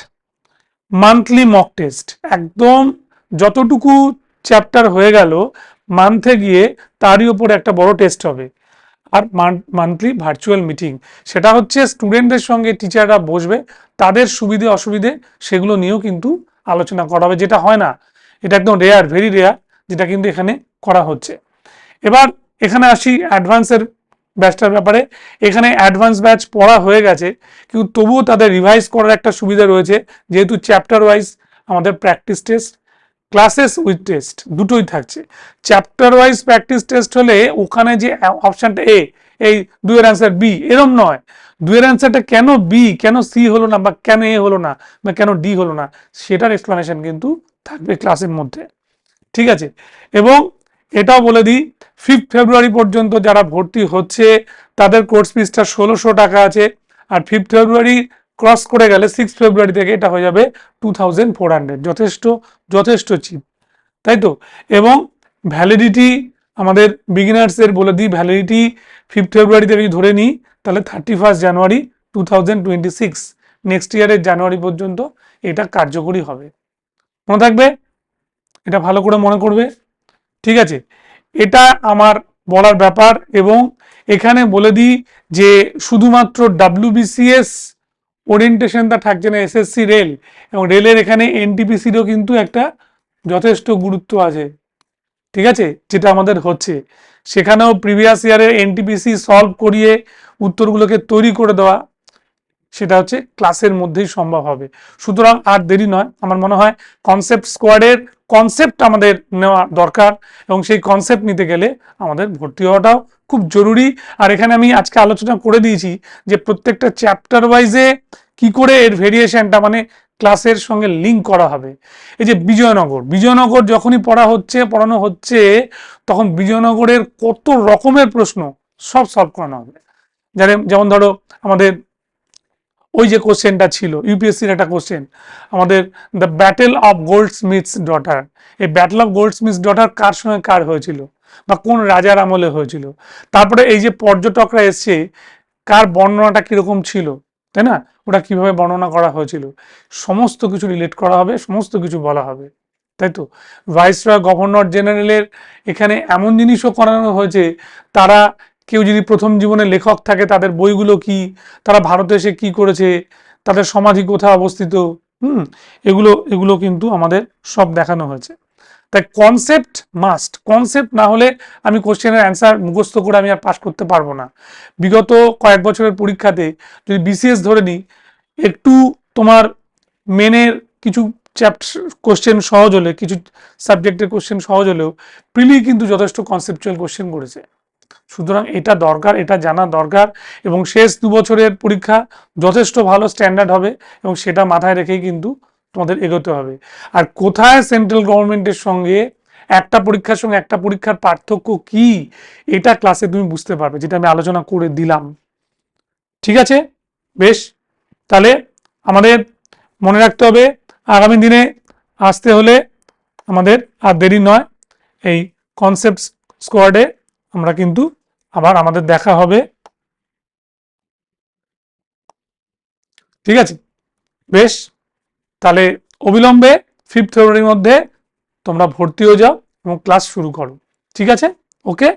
monthly mock test, একদম যতটুকু চ্যাপ্টার হয়ে গেল মান্থে গিয়ে তারই উপর একটা বড় টেস্ট হবে। আর মান্থলি ভার্চুয়াল মিটিং, সেটা হচ্ছে স্টুডেন্টদের সঙ্গে টিচাররা বসবে, তাদের সুবিধে অসুবিধে সেগুলো নিয়েও কিন্তু আলোচনা করা হবে, যেটা হয় না, এটা একদম রেয়ার, ভেরি রেয়ার, যেটা কিন্তু এখানে করা হচ্ছে। এবার এখানে আসি অ্যাডভান্সের ব্যাচটার ব্যাপারে। এখানে অ্যাডভান্স ব্যাচ পড়া হয়ে গেছে, কিন্তু তবুও তাদের রিভাইজ করার একটা সুবিধা রয়েছে, যেহেতু চ্যাপ্টার ওয়াইজ আমাদের practice test, classes with test দুটোই থাকছে। চ্যাপ্টার ওয়াইজ প্র্যাকটিস টেস্ট হলে ওখানে যে অপশানটা এ, এই দুয়ের অ্যান্সার বি, এরম নয়। দুয়ের অ্যান্সারটা কেন বি, কেন সি হলো না, বা কেন এ হলো না, বা কেন ডি হলো না, সেটার এক্সপ্লানেশন কিন্তু থাকবে ক্লাসের মধ্যে, ঠিক আছে। এবং এটাও বলে দিই, 5 ফেব্রুয়ারি পর্যন্ত যারা ভর্তি হচ্ছে তাদের কোর্স ফিসটা 1600 টাকা আছে। আর 5 ফেব্রুয়ারি ক্রস করে গেলে 6 ফেব্রুয়ারি থেকে এটা হয়ে যাবে 2400, যথেষ্ট যথেষ্ট চিপ, তাই তো। এবং ভ্যালিডিটি আমাদের বিগিনার্সের বলে দিই, ভ্যালিডিটি 5 ফেব্রুয়ারি থেকে ধরে নিই, তাহলে 31 জানুয়ারি 2026, নেক্সট ইয়ারের জানুয়ারি পর্যন্ত এটা কার্যকরী হবে। মনে থাকবে, এটা ভালো করে মনে করবে, ঠিক আছে। এটা আমার বলার ব্যাপার। এবং এখানে বলে দিই যে শুধুমাত্র WBCS ওরিয়েন্টেশনটা থাকছে না, SSC রেল এবং রেলের এখানে NTPCরও কিন্তু একটা যথেষ্ট গুরুত্ব আছে, ঠিক আছে, যেটা আমাদের হচ্ছে। সেখানেও প্রিভিয়াস ইয়ারের NTPC সলভ করিয়ে উত্তরগুলোকে তৈরি করে দেওয়া, সেটা হচ্ছে ক্লাসের মধ্যেই সম্ভব হবে। সুতরাং আর দেরি নয়, আমার মনে হয় কনসেপ্ট স্কোয়াডের কনসেপ্ট আমাদের নেওয়া দরকার, এবং সেই কনসেপ্ট নিতে গেলে আমাদের ভর্তি হওয়াটাও খুব জরুরি। আর এখানে আমি আজকে আলোচনা করে দিয়েছি যে প্রত্যেকটা চ্যাপ্টার ওয়াইজে কি করে এর ভেরিয়েশনটা মানে ক্লাসের সঙ্গে লিঙ্ক করা হবে। এই যে বিজয়নগর যখনই পড়ানো হচ্ছে তখন বিজয়নগরের কত রকমের প্রশ্ন সব সলভ করানো হবে। যেমন ধরো আমাদের ওই যে কোশ্চেনটা ছিল ইউপিএসসির একটা কোশ্চেন, আমাদের দ্য ব্যাটেল অফ গোল্ডস্মিথস ডটার, এই ব্যাটেল অফ গোল্ডস্মিথস ডটার কার সঙ্গে কার হয়েছিল বা কোন রাজার আমলে হয়েছিল। তারপরে এই যে পর্যটকরা এসছে কার বর্ণনাটা কিরকম ছিল, তাই না, ওটা কিভাবে বর্ণনা করা হয়েছিল, সমস্ত কিছু রিলেট করা হবে, সমস্ত কিছু বলা হবে, তাই তো। ভাইসরয় গভর্নর জেনারেলের এখানে এমন জিনিসও করানো হয়েছে, তারা কেউ যদি প্রথম জীবনে লেখক থাকে তাদের বইগুলো কি, তারা ভারতে এসে কি করেছে, তাদের সমাধি কোথায় অবস্থিত, এগুলো কিন্তু আমাদের সব দেখানো হয়েছে। তাই কনসেপ্ট মাস্ট, কনসেপ্ট না হলে আমি কোশ্চেনের অ্যান্সার মুখস্থ করে আমি আর পাস করতে পারবো না। বিগত কয়েক বছরের পরীক্ষাতে যদি BCS ধরে নিই, একটু তোমার মেনের কিছু কোশ্চেন সহজ হলে, কিছু সাবজেক্টের কোশ্চেন সহজ হলেও প্রিলি কিন্তু যথেষ্ট কনসেপচুয়াল কোশ্চেন করেছে। সুতরাং এটা দরকার, এটা জানা দরকার। এবং শেষ 2 বছরের পরীক্ষা যথেষ্ট ভালো স্ট্যান্ডার্ড হবে এবং সেটা মাথায় রেখেই কিন্তু তোমাদের এগোতে হবে। আর কোথায় সেন্ট্রাল গভর্নমেন্টের সঙ্গে একটা পরীক্ষার সঙ্গে একটা পরীক্ষার পার্থক্য কি, এটা ক্লাসে তুমি বুঝতে পারবে, যেটা আমি আলোচনা করে দিলাম, ঠিক আছে। বেশ, তাহলে আমাদের মনে রাখতে হবে আগামী দিনে আসতে হলে আমাদের আর দেরি নয়, এই কনসেপ্ট স্কোয়াডে আমরা কিন্তু আবার আমাদের দেখা হবে, ঠিক আছে। বেশ, তাহলে অবিলম্বে 5 ফেব্রুয়ারির মধ্যে তোমরা ভর্তি হয়ে যাও এবং ক্লাস শুরু করো, ঠিক আছে, ওকে।